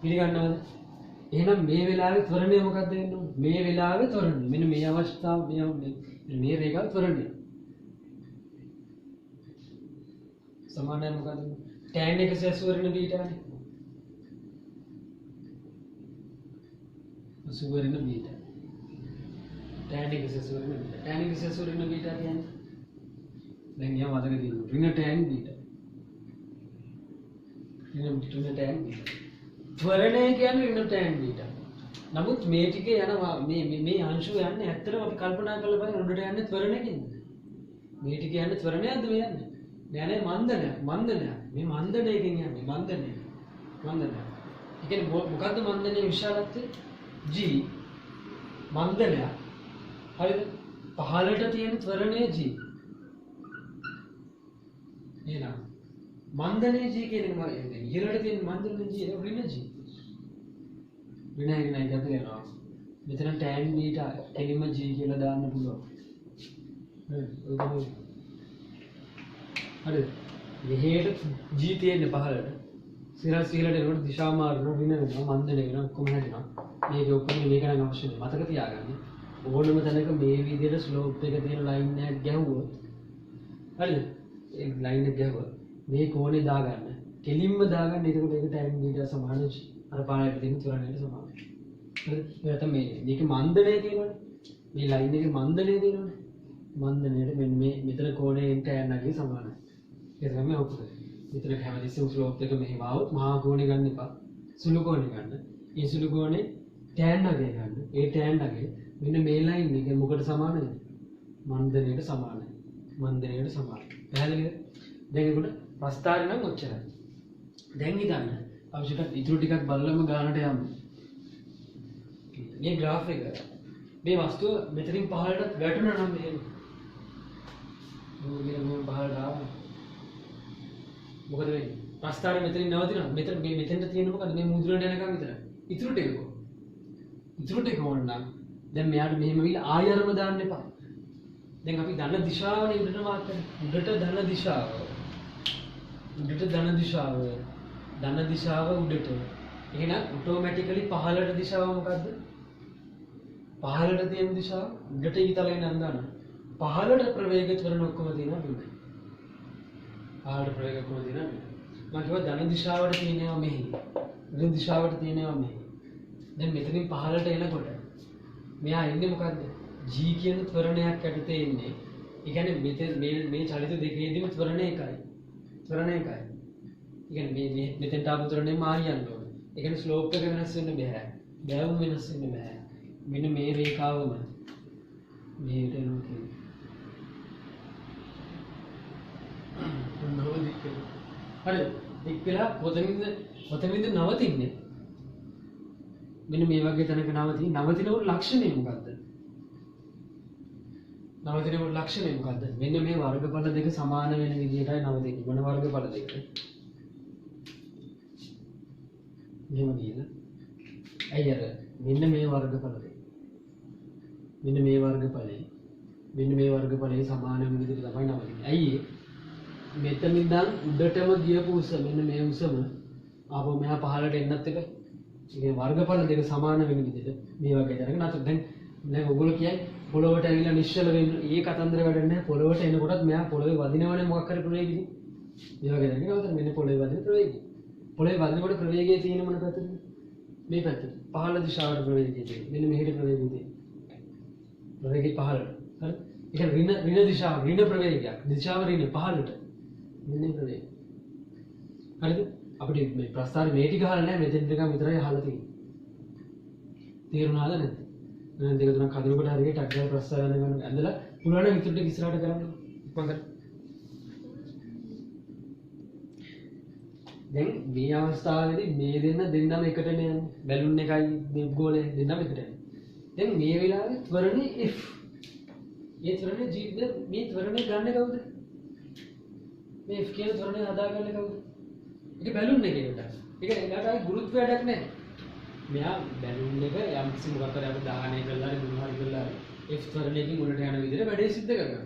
පිළිගන්නවද? එහෙනම් මේ වෙලාවේ ත්වරණය මොකක්ද වෙන්න ඕනේ? මේ වෙලාවේ ත්වරණය. මෙන්න මේ අවස්ථාව මේ රේඛාව ත්වරණය. සමානයි මොකද්ද? tan 180 ඍණ බීටානේ. 80 ඍණ බීටා. tan 180 ඍණ බීටා. tan 180 ඍණ බීටා කියන්නේ දැන් නියම මතක තියෙනවා. ඍණ tan බීටා. ඍණ tan බීටා. ත්වරණය කියන්නේ ඍණ tan බීටා. නමුත් මේ ටිකේ යනවා මේ අංශුව යන්නේ ඇත්තටම අපි කල්පනා කරලා බලන්න උඩට යන්නේ ත්වරණයකින්ද? මේ ටිකේ යන්නේ ත්වරණයක්ද මේ යන්නේ? නෑ නෑ මන්දනය. මේ මන්දනයකින් යන්නේ මන්දනය. ඒ කියන්නේ මොකද්ද මන්දනයේ විශාලත්වය? g මන්දනය. හරිද? පහළට තියෙන ත්වරණය g. එහෙනම් මන්දනයේ g කියන එක ඉහළට තියෙන මන්දනයේ g ඒක ඍණ g. ඍණ ගත වෙනවා. මෙතන tan බීටා එලිම g කියලා දාන්න පුළුවන්. හරිද? මෙහෙට g තියෙන්නේ පහළට. සිරස් ඉහළට එනකොට දිශා මාරුන ඍණ වෙනවා මන්දන වෙනවා කොහොම හැදෙනවා. මේක ඔක්කොම මේක නම් අවශ්‍ය නැහැ. මතක තියාගන්න. ඕනම තැනක මේ විදිහට ස්ලෝප් එක තියෙන ලයින් එකක් ගැහුවොත් හරිද? ඒ ලයින් එක ගැහුවොත් මේ කෝණේ දාගන්න. කෙලින්ම දාගන්න. එතකොට ඒක tan බීටා සමානයි. අර පාරට තියෙන ත්වරණයට සමානයි. හරිද? ඒක තමයි මේක මන්දනය තියෙනවනේ. මේ ලයින් එකේ මන්දනය තියෙනවනේ. මන්දනයට මෙන්න මේ මෙතන කෝණයෙන් tan එකේ සමානයි. ඒක තමයි ඔක්කොම. මෙතන හැමදෙස්සෙම ස්ලෝප් එක මෙහෙම આવොත් මහා කෝණේ ගන්න එපා. සුළු කෝණේ ගන්න. ඒ සුළු කෝණේ tan එකේ ගන්න. ඒ tan එකේ මෙන්න මේ ලයින් එක මොකට සමානද? මන්දනයට සමානයි. මන්දනයට සමානයි. පැහැදිලිද? දැන් ඒකට ප්‍රස්ථාරය නම් ඔච්චරයි. දැන් හිතන්න අවශ්‍යකට ඉතුරු ටිකක් බලලම ගානට යමු. මේ graph එක මේ වස්තුව මෙතනින් පහළට වැටුණා නම් මෙහෙම. මේ පහළට ආවා. මොකද වෙන්නේ? ප්‍රස්ථාරය මෙතනින් නවතිනවා. මෙතෙන්ට තියෙන මොකද? මේ මුදුනට යනකම් විතරයි. ඉතුරු ටික කො. ඉතුරු ටික ඕන නම් දැන් මෙයාට මෙහෙම විල ආයරම දාන්න එපා. දැන් අපි ධන දිශාවනේ උඩට මාක් කරන්නේ. උඩට ධන දිශාව. උඩට ධන දිශාව. ධන දිශාව උඩට. එහෙනම් ඔටෝමැටිකලි පහළට දිශාව මොකද්ද? පහළට තියෙන දිශාව උඩට ඊතලෙන් නන්දන. පහළට ප්‍රවේග ත්වරණ ඔක්කොම තියෙනවා බිඳ. පහළට ප්‍රවේග ඔක්කොම තියෙනවා බිඳ. මම කිව්වා ධන දිශාවට තියෙනවා මෙහි. ඍණ දිශාවට තියෙනවා මෙහි. දැන් මෙතනින් පහළට එනකොට මෙයා එන්නේ මොකද්ද? g කියන ත්වරණයක් යටතේ ඉන්නේ. ඒ කියන්නේ මේ චලිත දෙකේදීම ත්වරණ එකයි. ත්වරණ එකයි. ඒ කියන්නේ මේ මෙතෙන්ට ආපු ත්වරණය මාරියන්න ඕනේ. ඒ කියන්නේ ස්ලෝප් එක වෙනස් වෙන්න බෑ. බෑවුම් වෙනස් වෙන්න බෑ. මෙන්න මේ රේඛාවම මෙහෙට එනවා කියන්නේ. මොනවද කියන්නේ? හරිද? එක් වෙලා කොතනින්ද නවතින්නේ? මෙන්න මේ වගේ තැනක නවතිනකොට ලක්ෂණය මොකද්ද? නවතිනකොට ලක්ෂණය මොකද්ද? මෙන්න මේ වර්ගඵල දෙක සමාන වෙන විදිහටයි නවතින්නේ. මොන වර්ගඵල දෙකද? මෙහෙම කියලා. ඇයි අර මෙන්න මේ වර්ගඵල දෙක. මෙන්න මේ වර්ගඵලයේ සමාන වෙන විදිහට තමයි නවතින්නේ. ඇයි ඒ? මෙතන ඉඳන් උඩටම ගියපු උස මෙන්න මේ උසම ආපහු මෙහා පහළට එන්නත් එකයි. ඒ වර්ගඵල දෙක සමාන වෙන විදිහට මේ වගේ දැනගෙන නැත්නම් දැන් ඔයගොල්ලෝ කියන්නේ පොළොවට ඇවිල්ලා නිශ්චල වෙන්න ඒ කතන්දර වැඩන්නේ නැහැ. පොළොවට එනකොටත් මෙයා පොළොවේ වදිනවනේ මොකක් හරි ප්‍රවේගින්. මේ වගේ දැනගෙන අවතර මෙන්න පොළොවේ වදින ප්‍රවේගය. පොළොවේ වදිනකොට ප්‍රවේගය තියෙන මොන පැත්තටද? මේ පැත්තට. පහළ දිශාවට ප්‍රවේගය තියෙන්නේ. මෙන්න මෙහෙට ප්‍රවේගය තියෙන්නේ. ප්‍රවේගය පහළට. හරි? ඒක ඍණ දිශාව, ඍණ ප්‍රවේගයක්. දිශාව ඍණ පහළට. මෙන්න ප්‍රවේගය. හරිද? අපිට මේ ප්‍රස්ථාරේ මේ ටික අහලා නැහැ මෙතෙන් ටික විතරයි අහලා තියෙන්නේ. තේරුණාද නැද්ද? දැන් දෙක තුනක් හදනකොට හරියට ටක් ගාලා ප්‍රස්ථාර ගන්න ඇඳලා පුළුවන් නම් ඉතුරු ටික ඉස්සරහට කරන්න. ඉක්මන් කර. දැන් මේ අවස්ථාවේදී මේ දෙන්නම එකටනේ යන්නේ. බැලුන් එකයි මේ ගෝලය දෙන්නම එකට යන්නේ. දැන් මේ වෙලාවේ ත්වරණේ F. ඒ ත්වරණේ G මේ ත්වරණේ ගන්න කවුද? මේ F කියන ත්වරණේ හදාගන්නේ කවුද? ඒක බැලුන් එකේට. ඒක එයාට ආයි ගුරුත්වය වැඩක් නැහැ. මෙයා බැලුන් එක යම් කිසි මොකක් හරි අපි දාහනය කරලා හරි මොනවා හරි කරලා හරි F ත්වරණයකින් උඩට යන විදිහට වැඩේ සිද්ධ කරගන්න.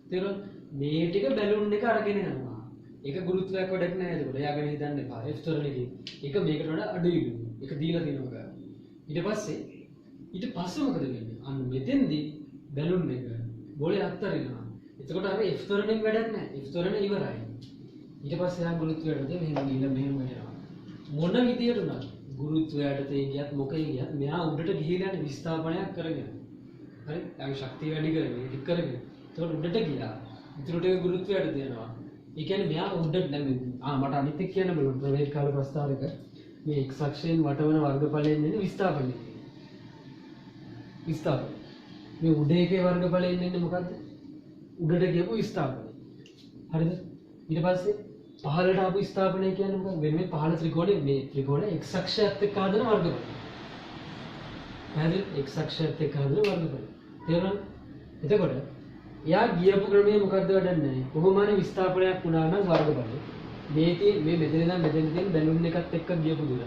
තේරුණාද? මේ ටික බැලුන් එක අරගෙන යනවා. ඒක ගුරුත්වයක් වැඩක් නැහැ ඒකට. එයාගෙන හිතන්න එපා. F ත්වරණයකින්. ඒක මේකට වඩා අඩුයි. ඒක දීලා තියෙනවා. ඊට පස්සේ මොකද වෙන්නේ? අන්න මෙතෙන්දී බැලුන් එක බෝලේ අත්තරිනවා. එතකොට අර F ත්වරණයෙන් වැඩක් නැහැ. F ත්වරණය ඉවරයි. ඊට පස්සේ ආ ගුරුත්වයට මෙහෙම ගිහින් මෙහෙම වෙනවා. මොන විදියට උනත් ගුරුත්වයට තේ ගියත් මොකේ ගියත් මෙහා උඩට ගිහිලා යන විස්ථාපනයක් කරගෙන. හරි? යාගේ ශක්තිය වැඩි කරගෙන ටික කරගෙන. එතකොට උඩට ගියා. ඉතුරු ටික ගුරුත්වයට දෙනවා. ඒ කියන්නේ මෙහා උඩට දැන් මට අනිත් එක කියන්න බලන්න ප්‍රවේග කාල ප්‍රස්තාවයක මේ x අක්ෂයෙන් වටවන වර්ගඵලයෙන් එන්නේ විස්ථාපනය. විස්ථාපනය. මේ උඩ එකේ වර්ගඵලයෙන් එන්නේ මොකද්ද? උඩට ගියපු විස්ථාපනය. හරිද? ඊට පස්සේ පහළට ආපු විස්ථාපනය කියන්නේ මොකක්ද? වෙන පහළ ත්‍රිකෝණේ මේ ත්‍රිකෝණේ x අක්ෂයත් එක්ක හදන වර්ගඵලය. හරිද? x අක්ෂයත් එක්ක හදන වර්ගඵලය. තේරුණාද? එතකොට එයා ගියපු ක්‍රමය මොකද්ද වැඩක් නැහැ. කොහොම හරි විස්ථාපනයක් වුණා නම් වර්ගඵලය. මේ මෙතන ඉඳන් මෙතන තියෙන බැලුන් එකත් එක්ක ගියපු දුර.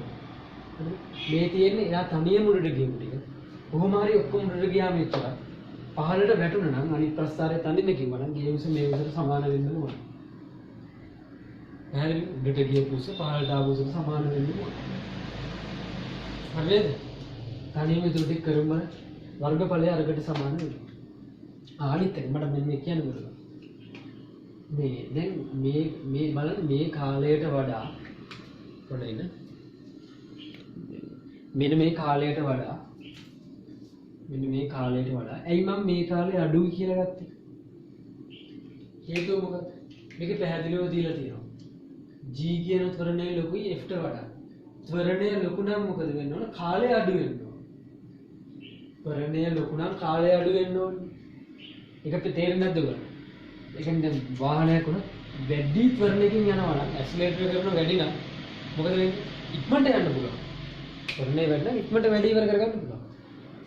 හරිද? මේ තියෙන්නේ එයා තනියම උඩට ගියපු ටික. කොහොම හරි ඔක්කොම උඩට ගියාම එච්චරයි. පහළට වැටුණා නම් අනිත් ප්‍රස්ථාරය තනින්ම කිව්වා නම් ගිය උස මේ උසට සමාන වෙන්න ඕන. හරිද? උඩට ගියපු උස පහළට ආපු උසට සමාන වෙන්න ඕන. හරිද? තනියම ඒ ටික කරමු වර්ගඵලය අරකට සමාන වෙනවා. අනිත් එක මට මෙන්න කියන්න පුළුවන්. දැන් මේ බලන්න මේ කාලයට වඩා පොඩ්ඩක් මෙන්න මේ කාලයට වඩා ඇයි මම මේ කාලේ අඩුයි කියලා ගත්තේ? හේතුව මොකක්ද? මේක පැහැදිලිව දීලා තියෙනවා. G කියන ත්වරණය ලොකුයි F ට වඩා. ත්වරණය ලොකු නම් මොකද වෙන්න ඕන? කාලය අඩු වෙන්න ඕන. ත්වරණය ලොකු නම් කාලය අඩු වෙන්න ඕන. ඒක අපිට තේරෙන්නේ නැද්ද ඔයගොල්ලෝ? ඒ කියන්නේ දැන් වාහනයක් උන වැඩි ත්වරණයකින් යනවා නම් ඇක්සලරේටර් එක කරන වැඩි නම් මොකද වෙන්නේ? ඉක්මනට යන්න පුළුවන්. ත්වරණය වැඩි නම් ඉක්මනට වැඩි ඉවර කරගන්න පුළුවන්.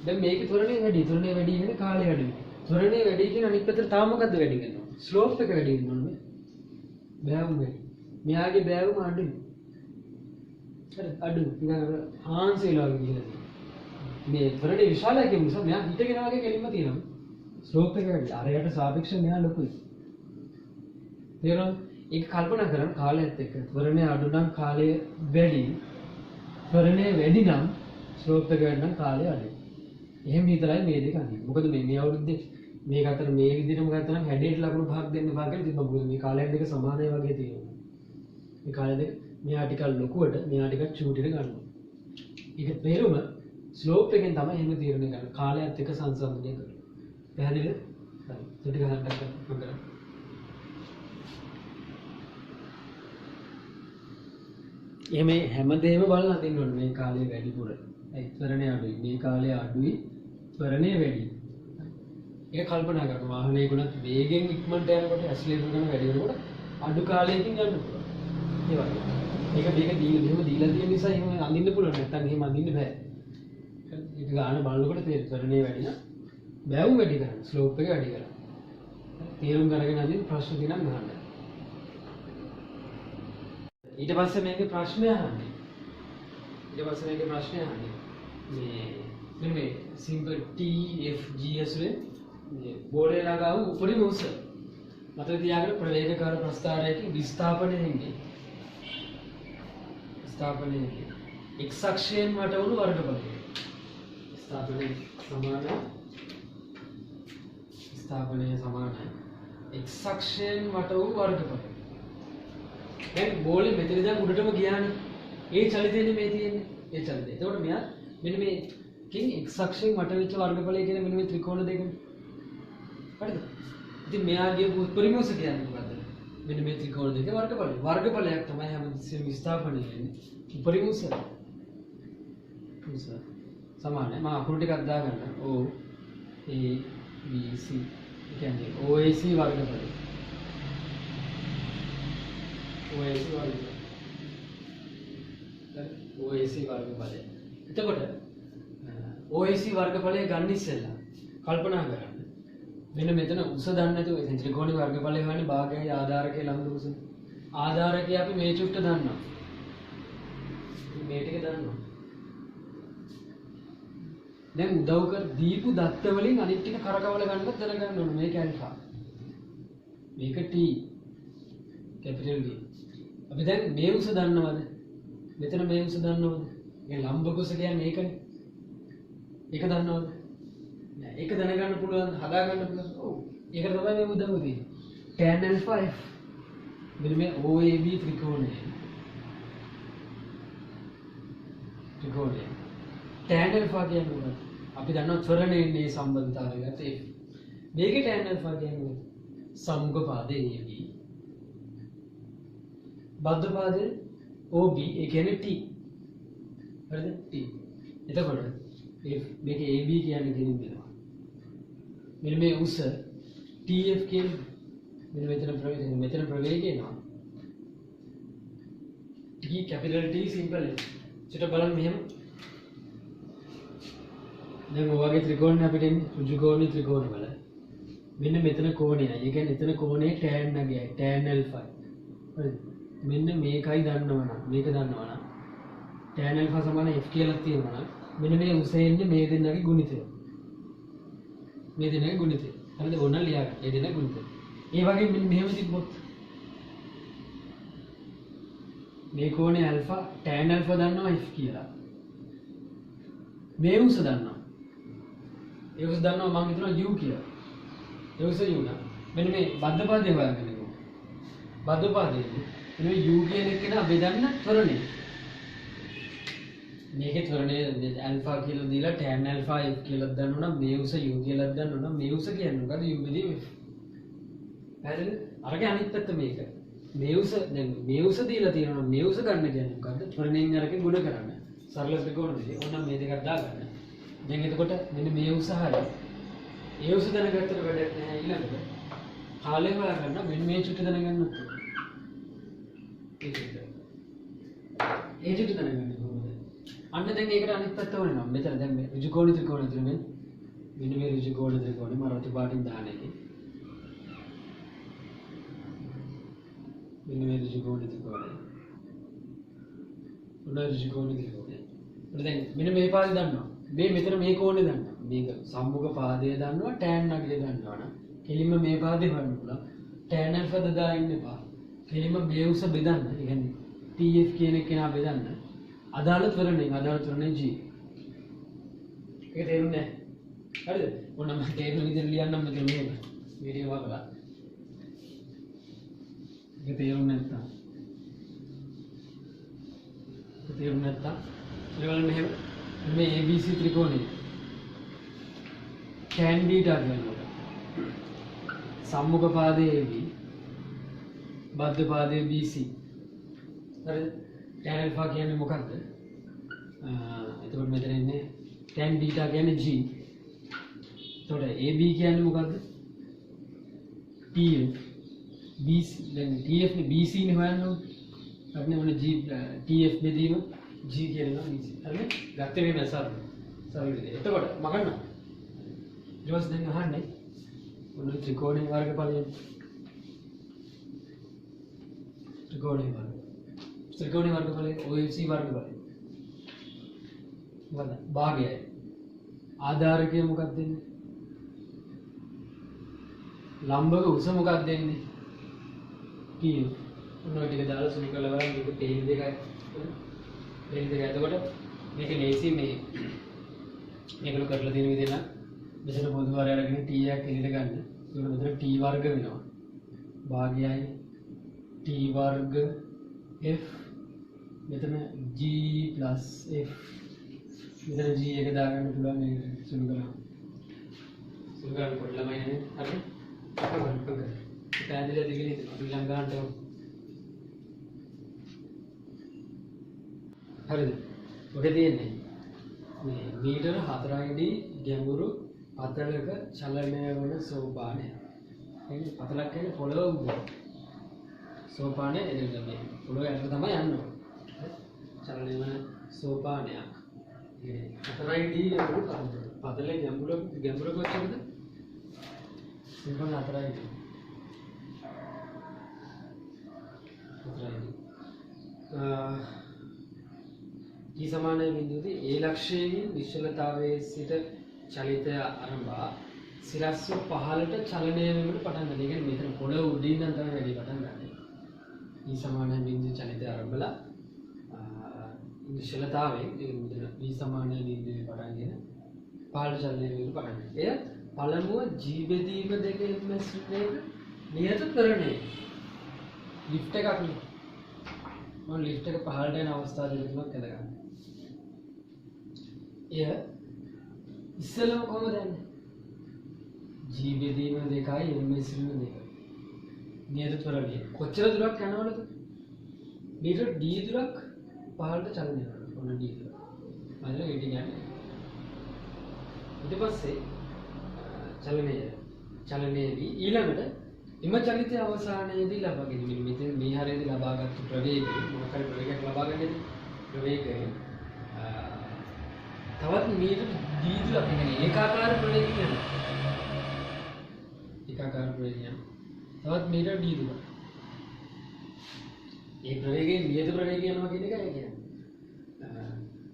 දැන් මේකේ ත්වරණය වැඩි වෙන කාලය අඩුයි. ත්වරණය වැඩි කියන අනිත් පැත්තට තාම මොකද්ද වැඩි කරනවා? ස්ලෝප් එක වැඩි වෙනවා නේ. බෑවුම වැඩි. මෙයාගේ බෑවුම අඩුයි. හරි අඩුයි. නිකන් හාන්සෙලා වගේ කියලා තියෙනවා. මේ ත්වරණය විශාලයි කියන නිසා මෙයා හිටගෙන වගේ කෙලින්ම තියෙනවා. ස්ලෝප් එක වැඩි. අරයට සාපේක්ෂව මෙයා ලොකුයි. තේරුණාද? ඒක කල්පනා කරන්න කාලයත් එක්ක ත්වරණය අඩු නම් කාලය වැඩි. ත්වරණය වැඩි නම් ස්ලෝප් එක වැඩි නම් කාලය අඩුයි. එහෙම හිතලයි මේ දෙක අඳින්නේ. මොකද මේ අවුරුද්දේ මේක අතර මේ විදිහටම ගත්තා නම් හැඩයට ලකුණු පහක් දෙන්න පහ කියලා තිබ්බා. මොකද මේ කාලය දෙක සමානයි වගේ තියෙනවා. මේ කාලය දෙක මෙයා ටිකක් ලොකුවට මෙයා ටිකක් චූටිට ගන්නවා. ඒක පෙරුම ස්ලෝප් එකෙන් තමයි එහෙම තීරණය කරන්නේ. කාලයත් එක්ක සංසන්දනය කරනවා. පැහැදිලිද? හරි. ටික ගන්නට කරා. එහෙම හැමදේම බලලා තින්න ඕනේ මේ කාලේ වැඩිපුර. ඒ ත්වරණය අඩුයි. මේ කාලේ අඩුයි. ත්වරණය වැඩි. ඒක කල්පනා කරන්න. වාහනේ ගුණත් වේගෙන් ඉක්මනට යනකොට ඇක්සලරේටර් ගන්න වැඩි වෙනකොට අඩු කාලයකින් යන්න පුළුවන්. ඒ වගේ. මේක දීලා තියෙන නිසා එහෙම අඳින්න පුළුවන්. නැත්නම් එහෙම අඳින්න බෑ. ඒක ගන්න බලනකොට තේරෙයි ත්වරණය වැඩි නම් බෑවුම් වැඩි කරන්න. ස්ලෝප් එක වැඩි කරන්න. තේරුම් ගන්න අදින් ප්‍රශ්න දිනම් ගන්න. ඊට පස්සේ මේකේ ප්‍රශ්නය අහන්නේ. මේ simple T F G S වලින් මේ බෝලේ ළඟව උඩින් උස. මතක තියාගන්න ප්‍රවේගකාර ප්‍රස්ථාරයකින් විස්ථාපනය වෙන්නේ. X අක්ෂයෙන් වට වුණු වර්ගඵලය. විස්ථාපනය සමානයි. X අක්ෂයෙන් වට වූ වර්ගඵලය. දැන් බෝලේ මෙතන ඉඳන් උඩටම ගියානේ. ඒ චලිතයනේ මේ තියෙන්නේ. ඒ චලිතය. එතකොට මෙයා මෙන්න මේ x අක්ෂයෙන් වට වෙච්ච වර්ගඵලය කියන මෙන්න මේ ත්‍රිකෝණ දෙකනේ. හරිද? ඉතින් මෙයාගේ උත්පරිම උස කියන්නේ මොකද්ද? මෙන්න මේ ත්‍රිකෝණ දෙකේ වර්ගඵලය. වර්ගඵලයක් තමයි හැමතිස්සෙම විස්ථාපනය වෙන්නේ. උපරිම උස. සමානයි. මම අකුරු ටිකක් දාගන්න. O A B C. ඒ කියන්නේ OAC වර්ගඵලය. OAC වර්ගඵලය. OAC වර්ගඵලය. එතකොට OAC වර්ගඵලය ගන්න ඉස්සෙල්ලා කල්පනා කරන්න. මෙන්න මෙතන උස දන්නේ නැතුව ඉතින් ත්‍රිකෝණී වර්ගඵලය හොයන්නේ භාගයයි ආධාරකයේ ළඟ උස. ආධාරකයේ අපි මේ චුට්ට දන්නවා. මේ ටික දන්නවා. දැන් උදව් කර දීපු දත්ත වලින් අනිත් ටික කරකවල ගන්නත් දැනගන්න ඕනේ. මේක ඇල්ෆා. මේක T. Capital D. අපි දැන් මේ උස දන්නවද? මෙතන මේ උස දන්නවද? මේ ලම්බක උස කියන්නේ ඒකනේ. ඒක දන්නවද? නෑ. ඒක දැනගන්න පුළුවන්, හදා ගන්න පුළුවන්. ඔව්. ඒකට තමයි මේ උදව්ව තියෙන්නේ. tan alpha f. මෙන්න මේ OAB ත්‍රිකෝණය. tan alpha කියන්නේ මොකක්ද? අපි දන්නවා ත්වරණයේ සම්බන්ධතාවය ගත ඒ. මේකේ tan alpha කියන්නේ සම්මුඛ පාදයේ AB. බද්ධ පාදයේ OB ඒ කියන්නේ T. හරිද? T. එතකොට මේකේ AB කියන්නේ දෙනින් වෙනවා. මෙන්න මේ උස TF කියන්නේ මෙතන ප්‍රවේගය එනවා. T capital T simple F. චිට බලන්න මෙහෙම. දැන් ඔයගේ ත්‍රිකෝණය අපිට එන්නේ ඍජුකෝණී ත්‍රිකෝණ වල. මෙන්න මෙතන කෝණයයි. ඒ කියන්නේ එතන කෝණේ tan නගයයි. tan alpha. හරිද? මෙන්න මේකයි දන්නවනම් මේක දන්නවනම් tan alpha සමාන f කියලා තියෙනවා නම් මෙන්න මේ උස එන්නේ මේ දෙන්නගේ ගුණිතය. මේ දෙන්නගේ ගුණිතය. හරිද? ඕන ලියා ගන්න. මේ දෙන්නගේ ගුණිතය. ඒ වගේ මෙන්න මෙහෙම තිබ්බොත් මේ කෝණේ alpha tan alpha දන්නවා f කියලා. මේ උස දන්නවා. ඒ උස දන්නවා මම හිතනවා u කියලා. ඒ උස u නා. මෙන්න මේ බද්ධ පාදේ හොයාගන්න ඕනේ. බද්ධ පාදේ මේ u කියන එක නා බෙදන්න ත්වරණය. මේකේ ත්වරණය alpha කියලා දීලා tan alpha f කියලා දන්නවනම් මේ උස u කියලා දන්නවනම් මේ උස කියන්නේ මොකද u බෙදීම f. හරිද? අරගේ අනිත් පැත්ත මේක. මේ උස දැන් මේ උස දීලා තියෙනවා මේ උස ගන්න කියන්නේ මොකද්ද? ත්වරණයෙන් අරගෙන ගුණ කරන්න. සරල ත්‍රිකෝණ දෙකේ ඕනම් මේ දෙකක් දාගන්න. දැන් එතකොට මෙන්න මේ උස හරිය. ඒ උස දැනගත්තට වැඩක් නැහැ ඊළඟට. කාලය හොයාගන්න මෙන්න මේ චුට්ට දැනගන්න ඕනේ. ඒ චුට්ට දැනගන්න කොහොමද? අන්න දැන් ඒකට අනිත් පැත්ත වෙනවා. මෙතන දැන් මේ ඍජුකෝණ ත්‍රිකෝණ තුනේ මෙන්න මේ ඍජුකෝණ ත්‍රිකෝණේ මම රතු පාටින් දාන එකේ. මෙන්න මේ ඍජුකෝණ ත්‍රිකෝණේ. උන ඍජුකෝණ ත්‍රිකෝණේ. දැන් මෙන්න මේ පාදේ දන්නවා. මේ මෙතන මේ කෝණේ දන්නවා. මේක සම්මුඛ පාදය දන්නවා tan නගිය දන්නවා නම් කෙලින්ම මේ පාදේ හොයන්න පුළුවන්. tan alpha දදා ඉන්න එපා. කෙලින්ම මේ උස බෙදන්න. ඒ කියන්නේ TF කියන එක නා බෙදන්න. අදාළ ත්වරණය G. ඒක තේරුන්නේ නැහැ. හරිද? ඔන්න මම තේරුම් විදිහට ලියන්නම් මෙතන මේක. වීඩියෝ එක බලන්න. ඒක තේරුම් නැත්තම් ඒවල මෙහෙම මේ ABC ත්‍රිකෝණය tan beta කියනවා. සම්මුඛ පාදයේ AB බද්ධ පාදයේ BC. හරිද? tan alpha කියන්නේ මොකක්ද? එතකොට මෙතන ඉන්නේ tan beta කියන්නේ G. එතකොට AB කියන්නේ මොකක්ද? TF. BC දැන් TF නේ BC නේ හොයන්න ඕනේ. අපිනේ මොන G TF බෙදීම G කියනවා BC. හරිද? ගත්තේ මේ මැසාර. සරලද? එතකොට මගන්න. ඊට දැන් අහන්නේ මොන ත්‍රිකෝණී වර්ගඵලය. ත්‍රිකෝණී වර්ගඵලය OFC වර්ගඵලය. මොකද? භාගයයි. ආධාරකය මොකක්ද දෙන්නේ? ලම්බක උස මොකක්ද දෙන්නේ? TF. ඔන්න ටික දාලා සුළු කරලා බලන්න මේක තේල් දෙකයි. තේල් දෙක. එතකොට මේක ලේසි මේ මේකලු කරලා තියෙන විදිහ නම් මෙතන පොදු වාරය අරගෙන T එකක් එළියට ගන්න. ඒක මෙතන T වර්ග වෙනවා. භාගයයි T වර්ග F මෙතන G plus F මෙතන G එක දාගන්න පුළුවන් මේ සුළු කරලා. සුළු කරලා පොඩි ළමයි නේ. හරි? පැහැදිලිද කියලා අපි ලංකාවට හරිද? ඔකේ තියෙන්නේ මේ මීටර 4යිදී ගැඹුරු පතලක චලනය වන සෝපානය. එන්නේ පතලක් කියන්නේ පොළොව උඩ. සෝපානය එදින මේ පොළොව යට තමයි යන්නේ. චලනය වන සෝපානයක්. ඒ 4යි D ගැඹුරු පදලේ. පදලේ ගැඹුර කොච්චරද? සිම්පල් 4යි D. 4යි D. E සමානයි බිඳුවේදී ඒ ලක්ෂයෙන් විශලතාවයේ සිට චලිතය ආරම්භා සිරස්ව පහළට චලනය වීමට පටන් ගන්න. ඒ කියන්නේ මෙතන පොළව උඩින් නම් තමයි වැඩි පටන් ගන්න. E සමානයි බිඳුවේ චලිතය ආරම්භලා විශලතාවයෙන් ඒ මෙතන E සමානයි බිඳුවේ පටන්ගෙන පහළට චලනය වීමට පටන් ගන්න. එය පළමුව G බෙදීම දෙකේ මෙස්ටේක නියත කරණය. ලිෆ්ට් එකක් නේ. මම ලිෆ්ට් එක පහළට යන අවස්ථාව දෙකක් ඇදගන්න. එය ඉස්සෙල්ලම කොහොමද යන්නේ? G බෙදීම දෙකයි ms බෙදීම දෙකයි. නියත ත්වරණය. කොච්චර දුරක් යනවද? මීටර d දුරක් පහළට චලනය කරනවා. ඔන්න d දුර. මම ඒක කියන්නේ. ඊට පස්සේ චලනයේදී ඊළඟට එම චලිතය අවසානයේදී ලබා ගැනීම මෙතන මේ හරියදී ලබාගත් ප්‍රවේගය මොකක් හරි ප්‍රවේගයක් ලබා ගන්නදී ප්‍රවේගය තවත් මීටර d දුරක් කියන්නේ ඒකාකාර ප්‍රවේගයක් යනවා. ඒකාකාර ප්‍රවේගයක් තවත් මීටර d දුරක්. ඒ ප්‍රවේගයෙන් නියත ප්‍රවේගය යනවා කියන එකයි කියන්නේ.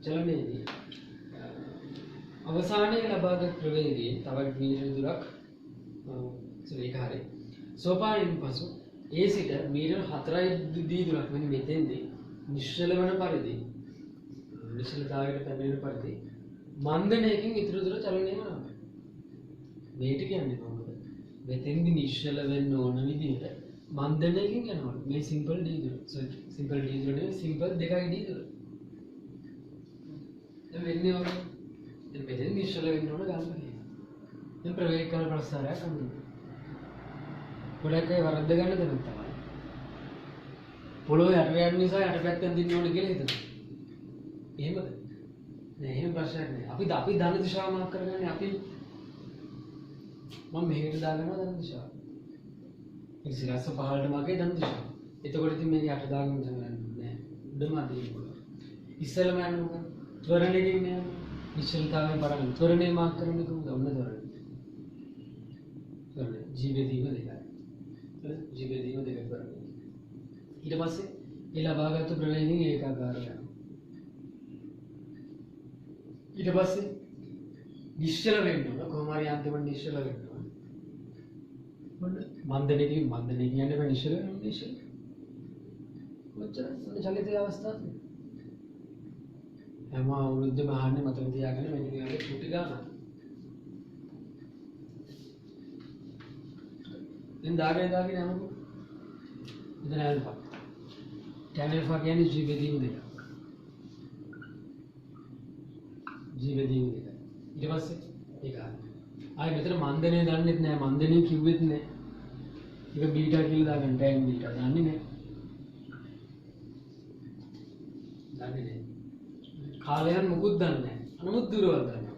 චලනයේදී අවසානයේ ලබාගත් ප්‍රවේගයෙන් තවත් මීටර දුරක් ඒක හරියි. සෝපානයෙන් පසු ඒ සිට මීටර 4යි d දුරක් මෙන්න මෙතෙන්දී නිශ්චල වන පරිදි නිශ්චලතාවයට පැමිණෙන පරිදි මන්දනයකින් ඉතුරු දුර චලනය වෙනවා. මේට කියන්නේ කොහොමද? මෙතෙන්දී නිශ්චල වෙන්න ඕන විදිහට මන්දනයකින් යනවා. මේ සිම්පල් d දුර. සිම්පල් d දුර නෙවෙයි සිම්පල් 2යි d දුර. දැන් වෙන්නේ ඔක. දැන් මෙතෙන් නිශ්චල වෙන්න ඕන ගන්න කියලා. දැන් ප්‍රවේග කාල ප්‍රසාරයක් අඳිනවා. ගොඩක් අය වරද්ද ගන්න දෙයක් තමයි. පොළොව යට යන නිසා යට පැත්තෙන් දින්න ඕනේ කියලා හිතනවා. එහෙමද? නෑ එහෙම ප්‍රශ්නයක් නෑ. අපි ධන දිශාව මාක් කරගන්නේ අපි මම මෙහෙට දාගන්නවා ධන දිශාව. ඒ සිරස්ස පහළට මාගේ ධන දිශාව. එතකොට ඉතින් මේක යට දාගන්න නෑ. උඩම අදින්න පුළුවන්. ඉස්සෙල්ලම යන්නේ මොකද? ත්වරණයකින් යන්නේ. නිශ්චලතාවයෙන් බලන්න. ත්වරණය මාක් කරන්නේ කොහොමද? ඔන්න ත්වරණය. ත්වරණය. G බෙදීම දෙකයි. G බෙදීම දෙක කරන්නේ. ඊට පස්සේ ඒ ලබාගත් ප්‍රවේගයෙන් ඒකාකාර වෙනවා. ඊට පස්සේ නිශ්චල වෙන්න ඕන. කොහොම හරි අන්තිමට නිශ්චල වෙන්න ඕන. මන්දනය කියන්නේ බෑ නිශ්චල වෙනවා නිශ්චල. කොච්චර චලිතය අවස්ථාවක්. හැම අවුරුද්දම අහන්නේ මතක තියාගන්න මෙන්න මේ වගේ චුටි ගානක්. දැන් දාගෙන යනකොට මෙතන ඇල්ෆා. tan ඇල්ෆා කියන්නේ G බෙදීම දෙක. G බෙදීම දෙක. ඊට පස්සේ ඒක ආයි මෙතන මන්දනය දන්නෙත් නෑ මන්දනය කිව්වෙත් නෑ. ඒක බීටා කියලා දාගන්න tan බීටා දන්නේ නෑ. දන්නේ නෑ. කාලයන් මුකුත් දන්නේ නෑ. අනමුත් දුරවල් දන්නවා.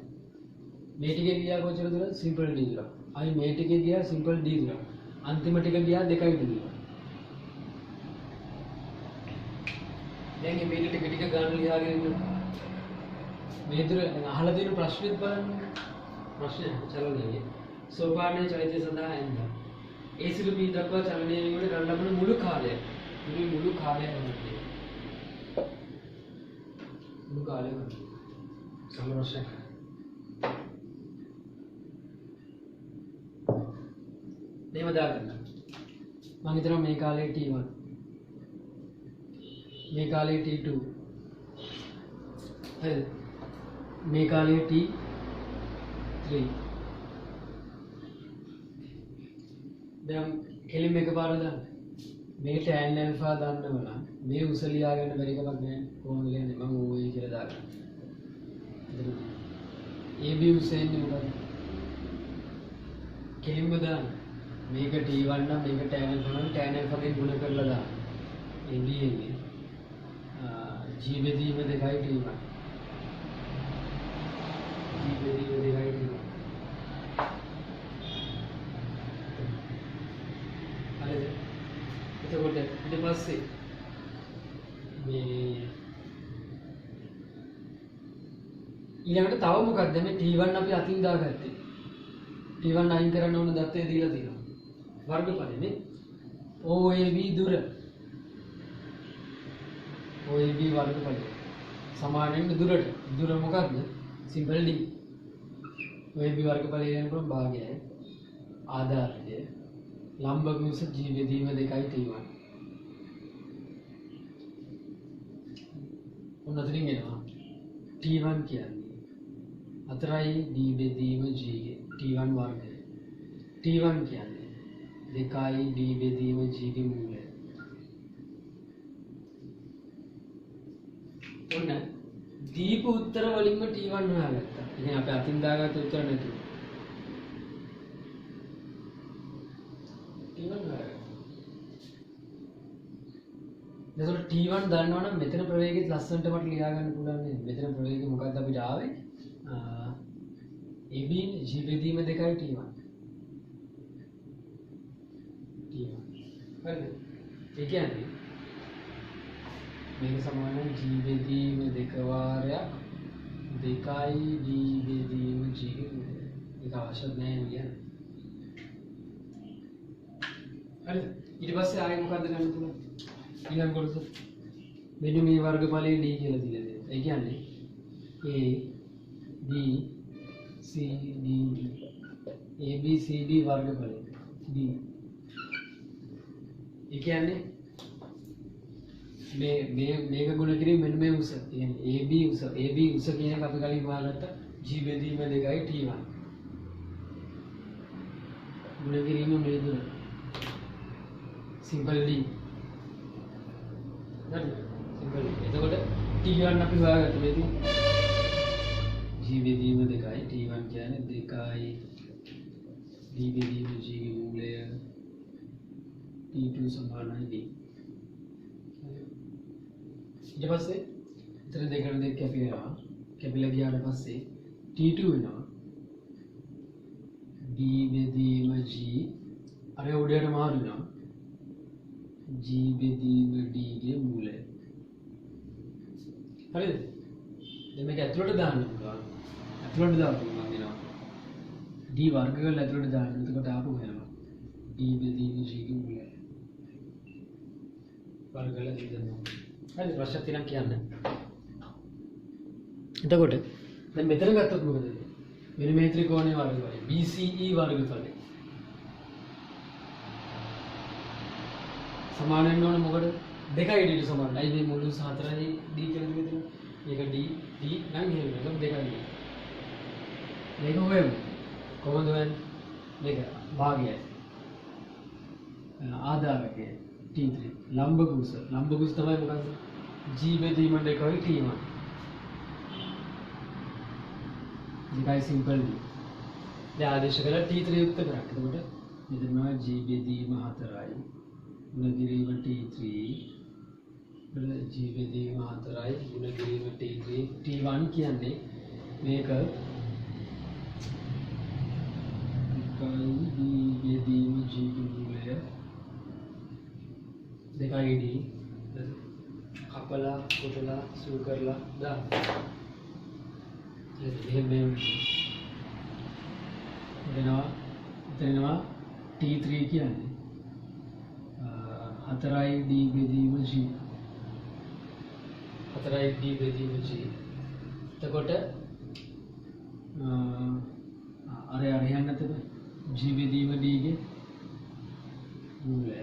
මේ ටිකේ ගියා කොච්චර දුරද? සිම්පල් d දුර. ආයි මේ ටිකේ ගියා සිම්පල් d දුර. अंतिम टिक गया देखा ही नहीं देंगे मेरे टिकट का गान लिया आगे मेरे हालत इन प्रश्नित प्रश्न चलो नहीं सोपाने चलित सदा आएंगे ऐसे भी दक्वा चलने में गंडा में मुलुक खा ले मुलुक खा ले समरस्य नहीं बता करना मांगी तरह मेघालय T1 मेघालय T2 है मेघालय T3 දැන් කෙලින් එක පාර දාන්න මේ tan alpha දාන්න වල මේ උස ලියා ගන්න බැරි එකක් නෑ කොහොමද කියන්නේ මම OA කියලා දාගන්න AB උස එන්නේ මොකද කෙලින්ම දාන්න මේක T1 නම් මේක tan alpha නම් tan alpha ගෙන් ගුණ කරලා දාන්න එන්නේ G බෙදීම දෙකයි T1 G බෙදීම දෙකයි T1 එතකොට ඊට පස්සේ මේ ඊළඟට තව මොකක්ද මේ T1 අපි අතින් දාගත්තේ. T1 අයින් කරන්න ඕන දත්තේ දීලා තියෙනවා. වර්ගඵලනේ OAB දුර. OAB වර්ගඵලය සමාන වෙන දුරට. දුර මොකක්ද? Simple D. OAB වර්ගඵලය කියනකොට භාගයයි ආධාරය ලම්බ කුස G බෙදීම 2යි T1. ඔන්නතරින් එනවා T1 කියන්නේ හතරයි D බෙදීම G ගේ T1 වර්ගය. T1 කියන්නේ 2යි D බෙදීම G ගේ මූලය. ඔන්න දීප උත්තර වලින්ම T1 හොයාගත්තා. ඉතින් අපි අතින් දාගත්ත උත්තර නෙතුව. T1 හොයාගත්තා. එතකොට T1 දන්නවනම් මෙතන ප්‍රවේගයත් ලස්සනට මට ලියා ගන්න පුළුවන් නේද? මෙතන ප්‍රවේගය මොකක්ද අපිට ආවේ? AB G බෙදීම 2යි T1. T1. හරිද? ඒ කියන්නේ මේක සමානයි G බෙදීම 2 වාරයක් 2යි D බෙදීම G ගේ මූලය. ඒක අවශ්‍ය නැහැ කියන්නේ. හරිද? ඊට පස්සේ ආයෙ මොකද්ද ගන්න පුළුවන්? ඊළඟ කොටස මෙන්න මේ වර්ගඵලයේ D කියලා දීලා තියෙනවා. ඒ කියන්නේ A B C D A B C D වර්ගඵලය D. ඒ කියන්නේ මේක ගුණ කිරීම මෙන්න මේ උස. කියන්නේ AB උස කියන එක අපි කලින් හොයාගත්තා G බෙදීම 2යි T1. ගුණ කිරීම මේ දුර. Simple D. හරිද? සිම්පල්. එතකොට T1 අපි හොයාගත්තා මේක. G බෙදීම 2යි T1 කියන්නේ 2යි D බෙදීම G ගේ මූලය T2 සමානයි D. ඊට පස්සේ ඉතින් දෙකට දෙක කැපිලා කැපිලා ගියාට පස්සේ T2 වෙනවා D බෙදීම G අර උඩට මාරු වෙනවා G බෙදීම D ගේ මූලය. හරිද? දැන් මේක ඇතුළට දාන්න පුළුවන්. ඇතුළට දාපුවම වෙනවා D වර්ග කරලා ඇතුළට දාන්න. එතකොට ආපහු වෙනවා D බෙදීම G ගේ මූලය. වර්ග කරලා දෙන්නවා. හරි ප්‍රශ්න තියෙනවා කියන්න. එතකොට දැන් මෙතන ගත්තොත් මොකද වෙන්නේ? මෙන්න මේ ත්‍රිකෝණයේ වර්ගඵලය BCE වර්ගඵලය. සමාන වෙන්න ඕන මොකද? 2යි D ට සමානයි. අයි මේ මුළු 4යි D කියලා දෙන්නේ. මේක D නම් එහෙම වෙනවා 2යි. මේක හොයමු. කොහොමද වෙන්නේ? මේක භාගයයි. ආධාරකය T3 ලම්බකුස තමයි මොකක්ද? G බෙදීම 2යි T1. දෙකයි සිම්පල් D. දැන් ආදේශ කරලා T3 යුක්ත කරා. එතකොට මෙතන G බෙදීම 4යි ගුණ කිරීම T3 G බෙදීම 4යි ගුණ කිරීම T3 T1 කියන්නේ මේක D බෙදීම G ගේ මූලය 2යි D කපලා කොටලා සූ කරලා දාන්න. එහෙම එතනවා T3 කියන්නේ 4යි D බෙදීම G 4යි D බෙදීම G. එතකොට අර යන්න නැතද G බෙදීම D ගේ මූලය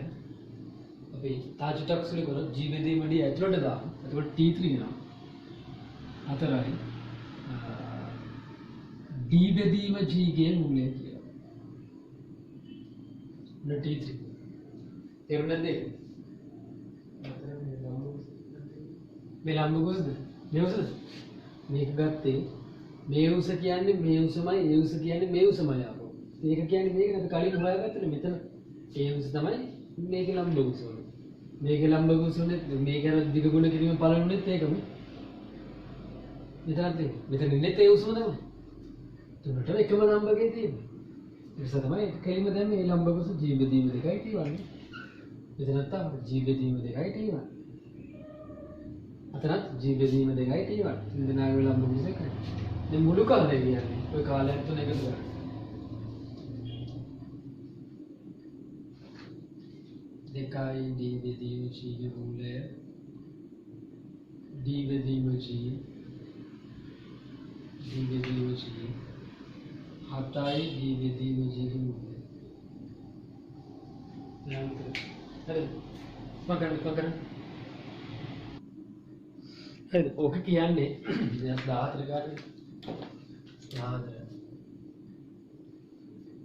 අපි තාජුටක් සුළු කරොත් G බෙදීම D ඇතුළට දාමු. එතකොට T3 වෙනවා 4යි D බෙදීම G ගේ මූලය කියලා. T3 තේරුණාද? මේ ලම්බකුසද? මේ උසද? මේක ගත්තේ මේ උස කියන්නේ මේ උසමයි ඒ උස කියන්නේ මේ උසමයි ආපහු. මේක කියන්නේ මේක නේද කලින් හොයාගත්තනේ මෙතන. ඒ උස තමයි මේකේ ලම්බකුස උනේ. මේකේ ලම්බකුස උනේ මේක අර දිග ගුණ කිරීම පළවෙනිත් ඒකම. මෙතන ඉන්නේ ඒ උසම තමයි. තුනට එකම ලම්බකේ තියෙන්නේ. ඒ නිසා තමයි කෙලිම දැන් මේ ලම්බකුස G බෙදීම 2යි T1. මෙතනත් තමයි G බෙදීම 2යි T1. අතනත් G බෙදීම 2යි T1. දෙනාගේ ලම්බකුස එකයි. දැන් මුළු කාලේ කියන්නේ ඔය කාලයක් තුන එකතු කරලා. දෙකයි d බෙදීම c ගේ මූලය d බෙදීම c d බෙදීම c 7යි d බෙදීම c ගේ මූලය. හරිද? මගන්න හරිද? ඕක කියන්නේ 14 ගානේ 14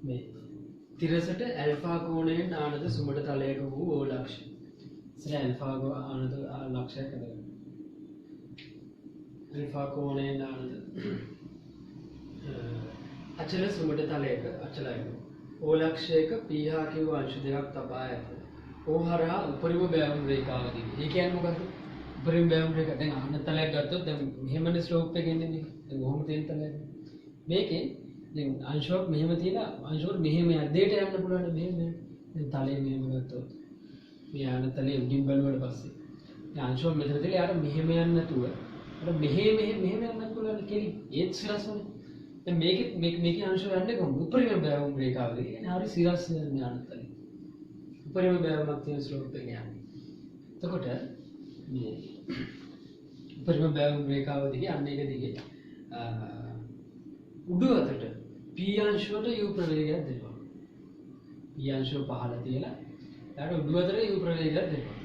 මේ තිරසට ඇල්ෆා කෝණයෙන් ආනත සුමට තලයක වූ ඕ ලක්ෂ. ඉතින් ඇල්ෆා ආනත ලක්ෂයක් හදගන්න. ඇල්ෆා කෝණයෙන් ආනත අචල සුමට තලයක අචලයක ඕ ලක්ෂයක pH කිව්ව අංශ දෙකක් තබා ඇත. ඕ හරහා උපරිම බැවුම් රේඛාව දිගේ. ඒ කියන්නේ මොකද්ද? උපරිම බැවුම් රේඛාව. දැන් ආනත තලයක් ගත්තොත් දැන් මෙහෙමනේ ස්ලෝප් එක එන්නේ නේ. දැන් කොහොම තියෙන තලයක්. මේකේ දැන් අංශුවක් මෙහෙම තියලා අංශුවට මෙහෙම යද්දේට යන්න පුළුවන් මෙහෙම. දැන් තලයේ මෙහෙම ගත්තොත් මේ ආනත තලයේ උඩින් බලුවට පස්සේ දැන් අංශුව මෙතන තියලා යාට මෙහෙම යන්න නැතුව අර මෙහෙම යන්නත් පුළුවන් කෙලි. ඒත් සිරස්වනේ. දැන් මේකේ අංශුව යන්නේ කොහොමද? උපරිම බැවුම් රේඛාව දිගේ. කියන්නේ හරි සිරස් යන ආනත තලයේ. උපරිම බැවුමක් තියෙන ස්ලෝප් එක යන්නේ. එතකොට මේ උපරිම බැවුම් රේඛාව දිගේ අන්න එක දිගේ උඩු අතට p අංශුවට u ප්‍රවේගයක් දෙනවා. p අංශුව පහළ තියලා ඊට උඩු අතට u ප්‍රවේගයක් දෙනවා.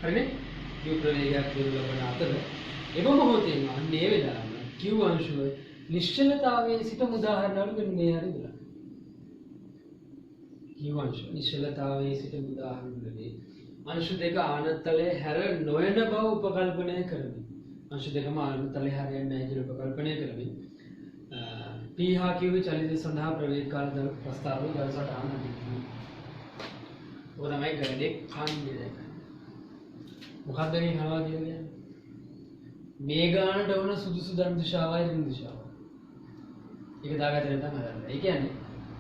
හරිනේ? u ප්‍රවේගයක් දෙන අතර එම මොහොතේම අන්න ඒ වෙලාවම q අංශුව නිශ්චලතාවයේ සිට උදාහරණවල මෙන්න මේ හරි බලන්න. q අංශුව නිශ්චලතාවයේ සිට උදාහරණවලදී අංශු දෙක ආනතලයේ හැර නොයන බව උපකල්පනය කරමි. අංශු දෙකම ආනතලයේ හැරෙන්නේ නැහැ කියලා උපකල්පනය කරමි. pH කිව්වේ චලිත සඳහා ප්‍රවේග කාල ප්‍රස්තාව දවසට ආනන්දිත. ඔය තමයි ගණිතේ කන්නේ දැන්. මොකක්ද මේ කනවා කියන්නේ? මේ ගානට වුණ සුදුසු ධන දිශාවයි ඍණ දිශාවයි. ඒක දාගත්තේ නැත්නම් හරියන්නේ. ඒ කියන්නේ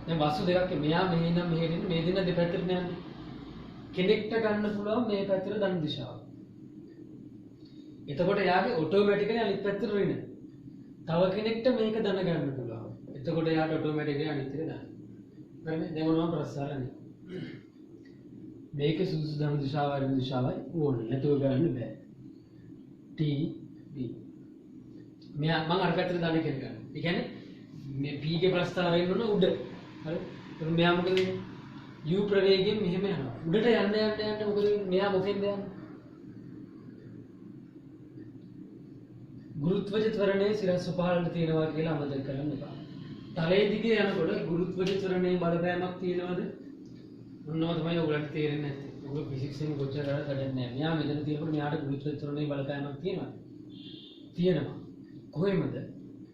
දැන් වස්තු දෙකක් මෙහා මෙහෙ නම් මෙහෙ දෙන්න මේ දෙන්න දෙපැත්තට යන්නේ. කෙනෙක්ට ගන්න පුළුවන් මේ පැත්තට ධන දිශාව. එතකොට යාගේ ඔටෝමැටිකලි අනිත් පැත්තට ඍණ. තව කෙනෙක්ට මේක දැන ගන්න පුළුවන්. එතකොට යාට ඔටෝමැටිකලි අනිත් එක දාන්න. හරිනේ? දැන් මොනවා ප්‍රශ්නරන්නේ? මේක සුදුසු ධන දිශාවයි ඍණ දිශාවයි ඕනේ. නැතුව ගන්න බෑ. T B. මම අර පැත්තට දාන්න කියලා ගන්න. ඒ කියන්නේ මේ P ගේ ප්‍රස්තාවය එන්න උඩ. හරි? ඒක මෙයා මොකද වෙන්නේ? U ප්‍රවේගයෙන් මෙහෙම යනවා. උඩට යන්න මොකද වෙන්නේ? මෙයා මොකෙන්ද යන්නේ? ගුරුත්වජ ත්වරණයේ සිරස්ව පහළට තියෙනවා කියලා අමතක කරන්න එපා. තලයේ දිගේ යනකොට ගුරුත්වජ ත්වරණයේ බලපෑමක් තියෙනවද? මොනවා තමයි ඔයගලට තේරෙන්නේ නැත්තේ. ඔයගොල්ලෝ ෆිසික්ස් එකෙන් කොච්චර කරලා වැඩක් නැහැ. මෙයා මෙතන තියෙනකොට මෙයාට ගුරුත්වජ ත්වරණයේ බලපෑමක් තියෙනවද? තියෙනවා. කොහෙමද?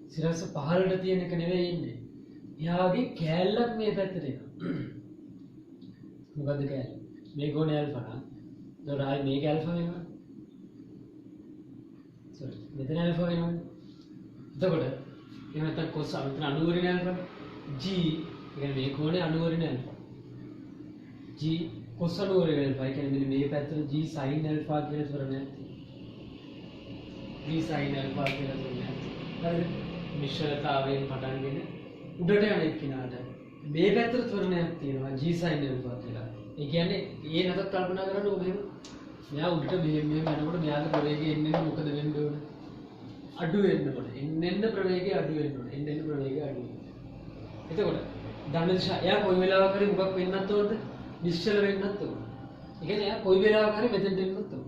සිරස්ව පහළට තියෙන එක නෙවෙයි ඉන්නේ. එයාගේ කෑල්ලක් මේ පැත්තට එනවා. මොකද්ද කෑල්ල? මේ ගෝණය ඇල්ෆා නම් දොරයි මේක ඇල්ෆා වෙනවා. මෙතන ඇල්ෆා වෙනවා. එතකොට එහෙම නැත්නම් කොස් මෙතන අණුවරින් ඇල්ෆා g කියන්නේ මේ කෝණේ අණුවරින් ඇල්ෆා. g කොස් අණුවරින් ඇල්ෆා. ඒ කියන්නේ මෙන්න මේ පැත්තට g sin ඇල්ෆා කියලා ත්වරණයක් තියෙනවා. g sin ඇල්ෆා කියලා ත්වරණයක්. හරිද? මිශ්‍රතාවයෙන් පටන්ගෙන උඩට යන එක්කිනාට මේ පැත්තට ත්වරණයක් තියෙනවා g sin ඇල්ෆා කියලා. ඒ කියන්නේ ඒ නැතත් කල්පනා කරන්න ඕක එහෙම මෙයා උඩට මෙහෙම යනකොට මෙයාගේ ප්‍රවේගය එන්නේ මොකද වෙන්න ඕන? අඩු වෙන්න ඕන. එන්න ප්‍රවේගය අඩු වෙන්න ඕන. එන්න ප්‍රවේගය අඩු වෙන්න. එතකොට ධන දිශා එයා කොයි වෙලාවක හරි මොකක් වෙන්නත් ඕනද? නිශ්චල වෙන්නත් ඕන. ඒ කියන්නේ එයා කොයි වෙලාවක හරි මෙතෙන්ට එන්නත් ඕන.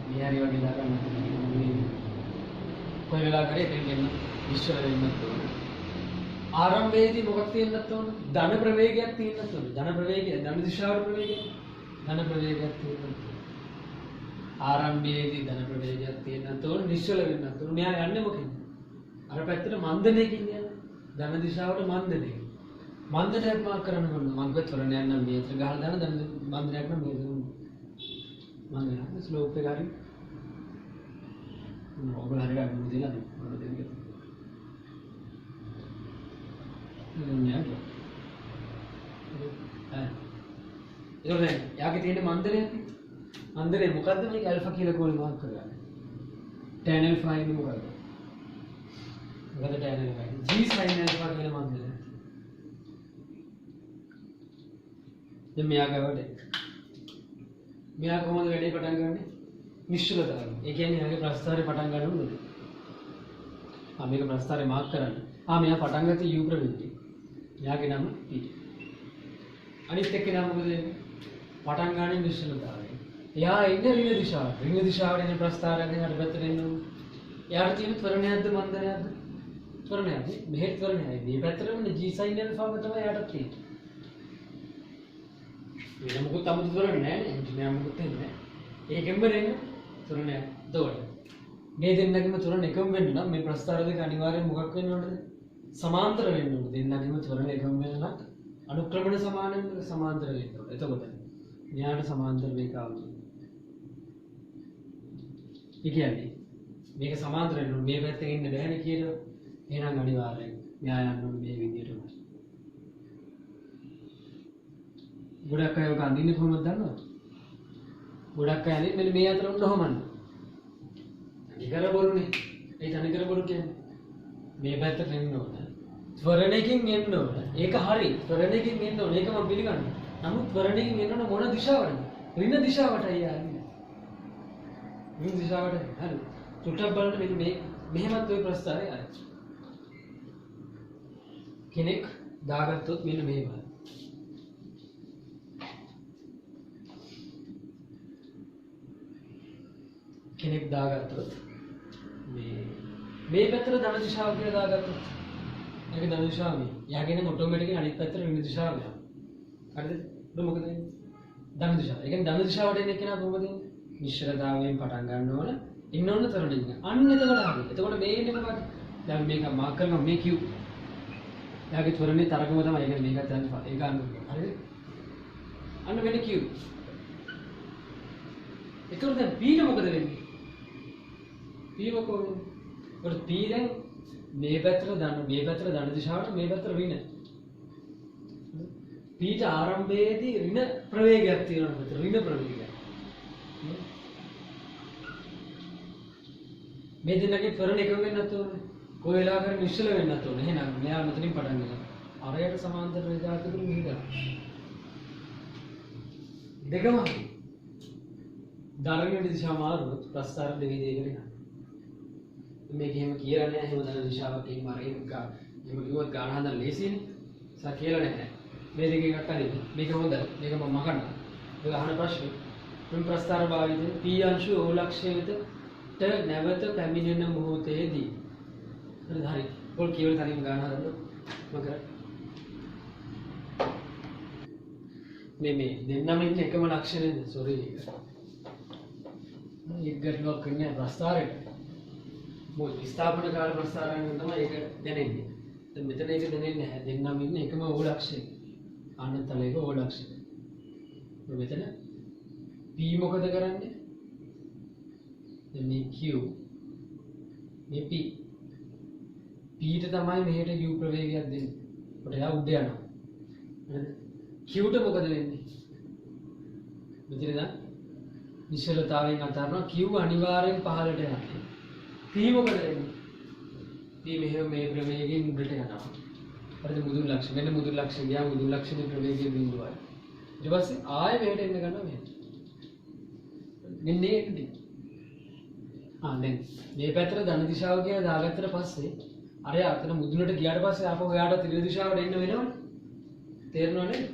මේ හරි වගේ දාගන්න. කොයි වෙලාවක හරි එතෙන්ට එන්න නිශ්චල වෙන්නත් ඕන. ආරම්භයේදී මොකක් තියෙන්නත් ඕන? ධන ප්‍රවේගයක් තියෙන්නත් ඕන. ධන ප්‍රවේගය ධන දිශාවට ප්‍රවේගය. ධන ප්‍රවේගයක් තියෙන්නත් ඕන. ආරම්භයේදී ධන ප්‍රවේගයක් තියෙන්නත් ඕන. නිශ්චල වෙන්නත් ඕන. මෙයා යන්නේ මොකෙන්ද? අර පැත්තට මන්දණයකින් යනවා. ධන දිශාවට මන්දණය. මන්දණයක් මාක් කරන්න ඕන. මන්ද ත්වරණයක් නම් මේතර ගහලා දාන ධන මන්දණයක් නම් මේතර. මන්දණයක් ස්ලෝප් එක හරි. ඔබලා හරි ගන්න දෙලා මොකද දෙන්නේ? එයාගේ තියෙන මන්දරේ මොකද්ද මේක ඇල්ෆා කියලා කෝලේ මාක් කරගන්නේ. tan alpha ඉන්නේ මොකද්ද? මොකද tan alpha? g sin alpha කියන මන්දලේ. දැන් මෙයා ගාවට මෙයා කොහොමද වැඩේ පටන් ගන්නෙ? නිශ්චලතාවය. ඒ කියන්නේ එයාගේ ප්‍රස්ථාරේ පටන් ගන්න ඕනද? මේක ප්‍රස්ථාරේ මාක් කරන්න. මෙයා පටන් ගත්ත u ප්‍රවෘත්ති. එයාගේ නම p. අනිත් එක්කෙනා මොකද වෙන්නේ? පටන් ගන්න නිශ්චලතාවය. එයා ඉන්නේ ඍණ දිශාවට. ඍණ දිශාවට එන ප්‍රස්ථාරයෙන් හරි පැත්තට එන්න ඕනේ. එයාට තියෙන ත්වරණයක්ද මන්දනයක්ද? ත්වරණයක්. මෙහෙ ත්වරණයයි. මේ පැත්තට වෙන g sin alpha එක තමයි එයාට තියෙන්නේ. වෙන මොකුත් අමුතු ත්වරණ නැහැ නේ. මෙයා මොකුත් වෙන්නේ නැහැ. ඒකෙන්ම දෙන්න ත්වරණයක්. එතකොට මේ දෙන්නගෙම ත්වරණ එකම වෙන්න නම් මේ ප්‍රස්ථාර දෙක අනිවාර්යෙන් මොකක් වෙන්න ඕනද? සමාන්තර වෙන්න ඕනේ. දෙන්නගෙම ත්වරණ එකම වෙන්න නම් අනුක්‍රමණ සමාන්තර වෙන්න ඕනේ. එතකොට මෙයාට සමාන්තර රේඛාව. ඒ කියන්නේ මේක සමාන්තර වෙන්න ඕනේ. මේ පැත්තෙන් ඉන්න බෑනේ කියලා. එහෙනම් අනිවාර්යෙන් මෙයා යන්න ඕනේ මේ විදිහටම. ගොඩක් අය ඔක අඳින්නේ කොහොමද දන්නවද? ගොඩක් අය අඳින්නේ මෙන්න මේ අතර උන්න කොහොමද? නිකර බොරුනේ. ඒ තනිකර බොරු කියන්නේ මේ පැත්තට එන්න ඕන. ත්වරණයකින් එන්න ඕන. ඒක හරි. ත්වරණයකින් එන්න ඕන. ඒක මම පිළිගන්නවා. නමුත් ත්වරණයකින් එන්න ඕන මොන දිශාවටද? ඍණ දිශාවටයි යන්නේ. ඍණ දිශාවට. හරි. චුට්ටක් බලන්න මෙන්න මේ මෙහෙමත් ওই ප්‍රස්ථාරය ආයි. කෙනෙක් දාගත්තොත් මෙන්න මේ බලන්න. කෙනෙක් දාගත්තොත් මේ පැත්තට ධන දිශාව කියලා දාගත්තොත් ඒක ධන දිශාව මේ. යාගෙන ඔටෝමැටිකලි අනිත් පැත්තට ඍණ දිශාව යනවා. හරිද? ඒක මොකද වෙන්නේ? ධන දිශාව. ඒ කියන්නේ ධන දිශාවට එන එකේනා කොහොමද එන්නේ? නිශ්චලතාවයෙන් පටන් ගන්න ඕන. ඉන්න ඕන තරණින්. අන්න එතකොට හරි. එතකොට මේ ඉන්නේ මොකක්ද? දැන් මේක මාක් කරනවා මේ Q. යාගේ ත්වරණේ තරගම තමයි. ඒ කියන්නේ මේකත් යන්නේ. ඒක අන්න. හරිද? අන්න වෙන Q. එතකොට දැන් P මොකද වෙන්නේ? P මොකෝ වෙන්නේ? ඒකට P දැන් මේ පැත්තට ධන දිශාවට මේ පැත්තට ඍණ. P ට ආරම්භයේදී ඍණ ප්‍රවේගයක් තියෙනවා මෙතන ඍණ ප්‍රවේගයක්. මේ දෙන්නගේ ත්වරණ එකම වෙන්නත් ඕනේ. කොයි වෙලාවකරි නිශ්චල වෙන්නත් ඕනේ. එහෙනම් මෙයා මෙතනින් පටන් ගන්නවා. අරයට සමාන්තර රේඛාවක් තුරු මෙහෙ දෙකම හරි. ධර්මයේ දිශා මාරුනොත් ප්‍රස්ථාර දෙවි දෙයකට යනවා. මේක එහෙම කියලා නෑ. එහෙම ධන දිශාවක් එහෙම අරගෙන එහෙම කිව්වොත් ගාන හදන්න ලේසියිනේ. සා කියලා නෑ. මේ දෙකේ එකක් හරි. මේක හොඳයි. මේක මම මකන්න. ඒක අහන ප්‍රශ්නේ. මේ ප්‍රස්ථාර භාවිතේ P අංශු O ලක්ෂයට නැවත පැමිණෙන මොහොතේදී. හරි. පොල් කියවල තනියම ගාන හදන්න. මම කරා. මේ දෙන්නම ඉන්නේ එකම ලක්ෂණයද? සෝරි. एक ගැටලුවක් වෙන්නේ ප්‍රස්ථාරයට. මොකද විස්ථාපන කාල ප්‍රස්ථාරයෙන් තමයි ඒක දැනෙන්නේ. දැන් මෙතන ඒක දැනෙන්නේ නැහැ. දෙන්නම ඉන්නේ එකම O ලක්ෂණය. අනතලයක O ලක්ෂණය. මෙතන P මොකද කරන්නේ? දැන් මේ Q මේ P ට තමයි මෙහෙට u ප්‍රවේගයක් දෙන්නේ. කොට එයා උඩ යනවා. හරිද? Q ට මොකද වෙන්නේ? මෙතන දැන් නිශ්චලතාවයෙන් අතරනවා Q අනිවාර්යෙන් පහළට යනවා. P මොකද වෙන්නේ? P මෙහෙම මේ ප්‍රවේගයෙන් උඩට යනවා. හරිද? මුදුන් ලක්ෂණ. මෙන්න මුදුන් ලක්ෂණ ගියා මුදුන් ලක්ෂණේ ප්‍රවේගයේ බිඳුවයි. ඊට පස්සේ ආයෙ මෙහෙට එන්න ගන්නවා මෙහෙට. මෙන්න ඒකදී. දැන් මේ පැත්තට ධන දිශාව කියලා දාගත්තට පස්සේ අර අතන මුදුනට ගියාට පස්සේ ආපහු එයාට ත්‍රිවිධ දිශාවට එන්න වෙනවනේ. තේරෙනව නේද?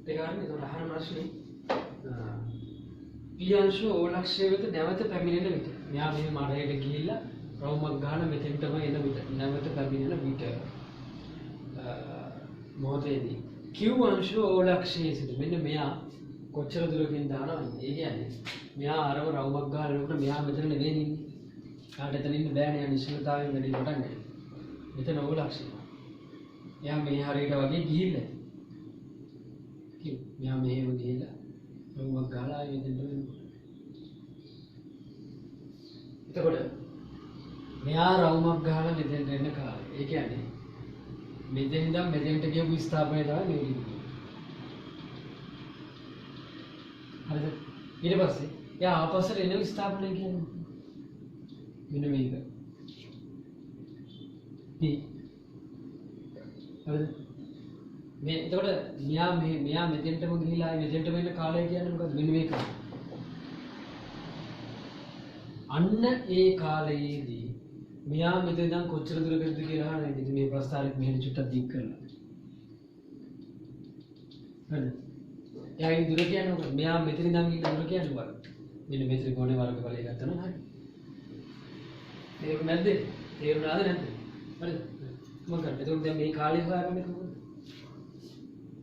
ඒක හරිනේ. ඒක අහන ප්‍රශ්නේ. P අංශු O ලක්ෂය වෙත නැවත පැමිණෙන විට. මෙයා මේ මඩේට ගිහිල්ලා රවුමක් ගහන මෙතෙන්ටම එන විට නැවත පැමිණෙන විට මොහොතේදී Q අංශු O ලක්ෂයේ සිට මෙන්න මෙයා කොච්චර දුරකින් දානවද? ඒ කියන්නේ මෙයා අරව රවුමක් ගහනකොට මෙයා මෙතන නෙවෙයි ඉන්නේ. කාට එතන ඉන්න බෑනේ. නිශ්චලතාවයෙන් වැඩි පටන් ගන්න. මෙතන O ලක්ෂය. එයා මේ හරියට වගේ ගිහිල්ලා. මෙයා මෙහෙම ගිහිල්ලා රවුමක් ගහලා ආයෙ මෙතෙන්ට වෙනවා. එතකොට මෙයා රවුමක් ගහලා මෙතෙන්ට එන්න කාලේ. ඒ කියන්නේ මෙතෙන් ඉඳන් මෙතෙන්ට ගියපු ස්ථාපනය තමයි මේ විදිහට. හරිද? ඊට පස්සේ එයා ආපස්සට එන ස්ථාපනය කියන්නේ මෙන්න මේක p හරිද මේ එතකොට මෙයා මෙතෙන්ටම ගිහිලා මෙතෙන්ටම එන්න කාලය කියන්නේ මොකද්ද මෙන්න මේක අන්න ඒ කාලයේදී මෙයා මෙතන ඉඳන් කොච්චර දුරකටද කියලා අහනවා ඉතින් මේ ප්‍රස්තාරෙත් මෙහෙම චුට්ටක් දික් කරලා හරිද එයාගේ දුර කියන්නේ මොකද මෙයා මෙතන ඉඳන් ඉන්න දුර කියන්නේ මොකද මෙන්න මෙතන කොනේ වර්ගඵලය ගත්තා නම් හරි තේරුණාද තේරුණාද නැද්ද හරිද මොකක්ද එතකොට දැන් මේ කාලේ හොයාගන්නේ කොහොමද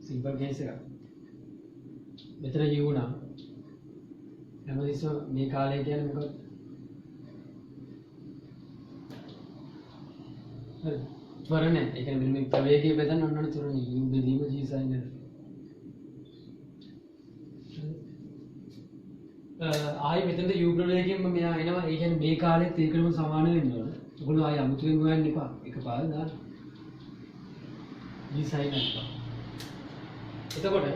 සිම්පල් කේස් එකක් මෙතන u නම් හැමතිස්සෙම මේ කාලය කියන්නේ මොකක්ද හරි ත්වරණය ඒ කියන්නේ මෙන්න මේ ප්‍රවේගය බෙදන්න ඔන්න ත්වරණය u බෙදීම g sin එක ආයි මෙතනද u ප්‍රවේගයෙන්ම මෙයා එනවා ඒ කියන්නේ මේ කාලෙත් ඒකටම සමාන වෙන්න ඕන ඔයගොල්ලෝ ආයි අමුතුවෙන් හොයන්න එපා එකපාර දාන්න g sin එක එතකොට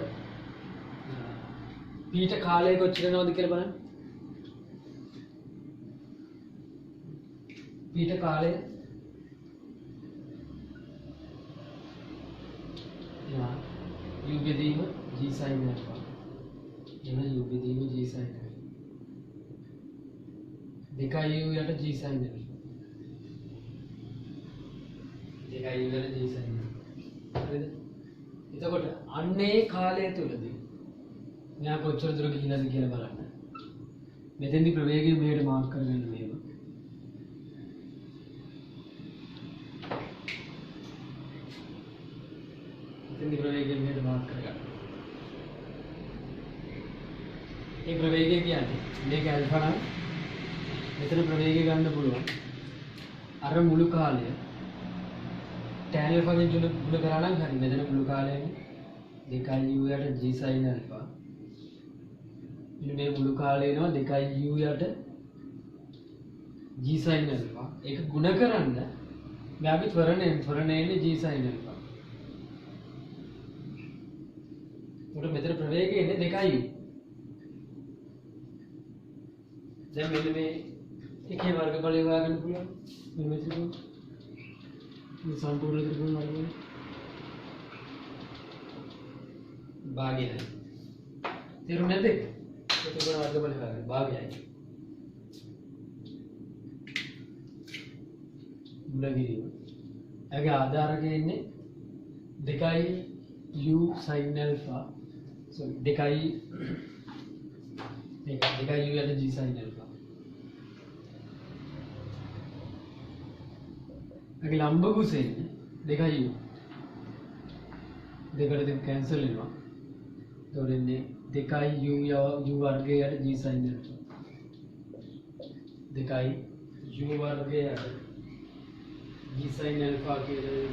පීට කාලය කොච්චර යනවද කියලා බලන්න පීට කාලය u බෙදීම g sin alpha එන u බෙදීම g sin alpha දෙකයි u යට g sin alpha දෙකයි u යට g sin alpha හරිද එතකොට අන්නේ කාලය තුලදී මෙයා කොච්චර දුර ගිහිලාද කියලා බලන්න මෙතෙන්දි ප්‍රවේගය මෙහෙට මාර්ක් කරගන්න මේව මෙතෙන්දි ප්‍රවේගය මෙහෙට මාර්ක් කරගන්න ඒ ප්‍රවේගය කියන්නේ මේක ඇල්ෆා නම් මෙතන ප්‍රවේගය ගන්න පුළුවන් අර මුළු කාලය tan alpha ගෙන් ගුණ කරා නම් හරි මෙතන මුළු කාලයනේ 2u යට g sin alpha ඉතින් මේ මුළු කාලය එනවා 2u යට g sin alpha ඒක ගුණ කරන්න මෙයාගේ ත්වරණයනේ g sin alpha උඩ මෙතන ප්‍රවේගය එන්නේ 2u දැන් මෙන්න මේ එකේ වර්ගඵලය හොයාගන්න පුළුවන් මෙන්න මෙතන මේ සම්පූර්ණ ත්‍රිකෝණ වර්ගය භාගයයි තේරුණාද නැද්ද ත්‍රිකෝණ වර්ගඵලය හොයාගන්න භාගයයි මුලගිරීම එයාගේ ආධාරකය ඉන්නේ 2u sin alpha sorry 2u යට g sin alpha එයාගේ ලම්බ කුසෙන් 2u දෙකට දෙක කැන්සල් වෙනවා එතකොට එන්නේ 2u u වර්ගයට g sin alpha 2u වර්ගයට g sin alpha කියලා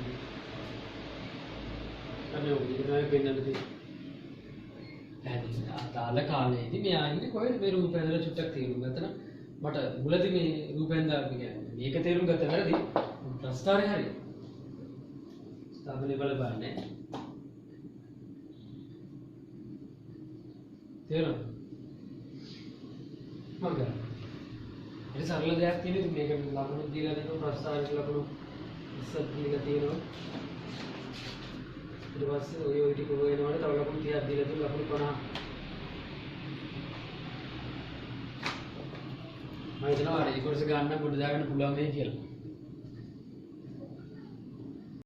අනේ ඔය විදිහට වෙන්නද තියෙන්නේ අදාළ කාලයේදී මෙයා ඉන්නේ කොහෙද මේ රූපය ඇදලා චුට්ටක් තේරුම් ගත්තා නම් මට මුලදී මේ රූපෙන් දාපු කියන්නේ මේක තේරුම් ගත්ත වැරදි ප්‍රස්තාරය හරි ස්ථාපනය බලපාන්නේ තේරුණාද මග ඒ සරල දෙයක් තියෙනවා මේක ලකුණු දීලා දෙනවා ප්‍රස්තාරයට ලකුණු ඉස්සත් දීලා තියෙනවා ඊට පස්සේ ඔය ටික හොයනවාට තව ලකුණු 30ක් දීලා තියෙනවා ලකුණු 50 මම හිතනවා අර ඒ කොටස ගන්න පොඩ්ඩ දාගන්න පුළුවන් වෙයි කියලා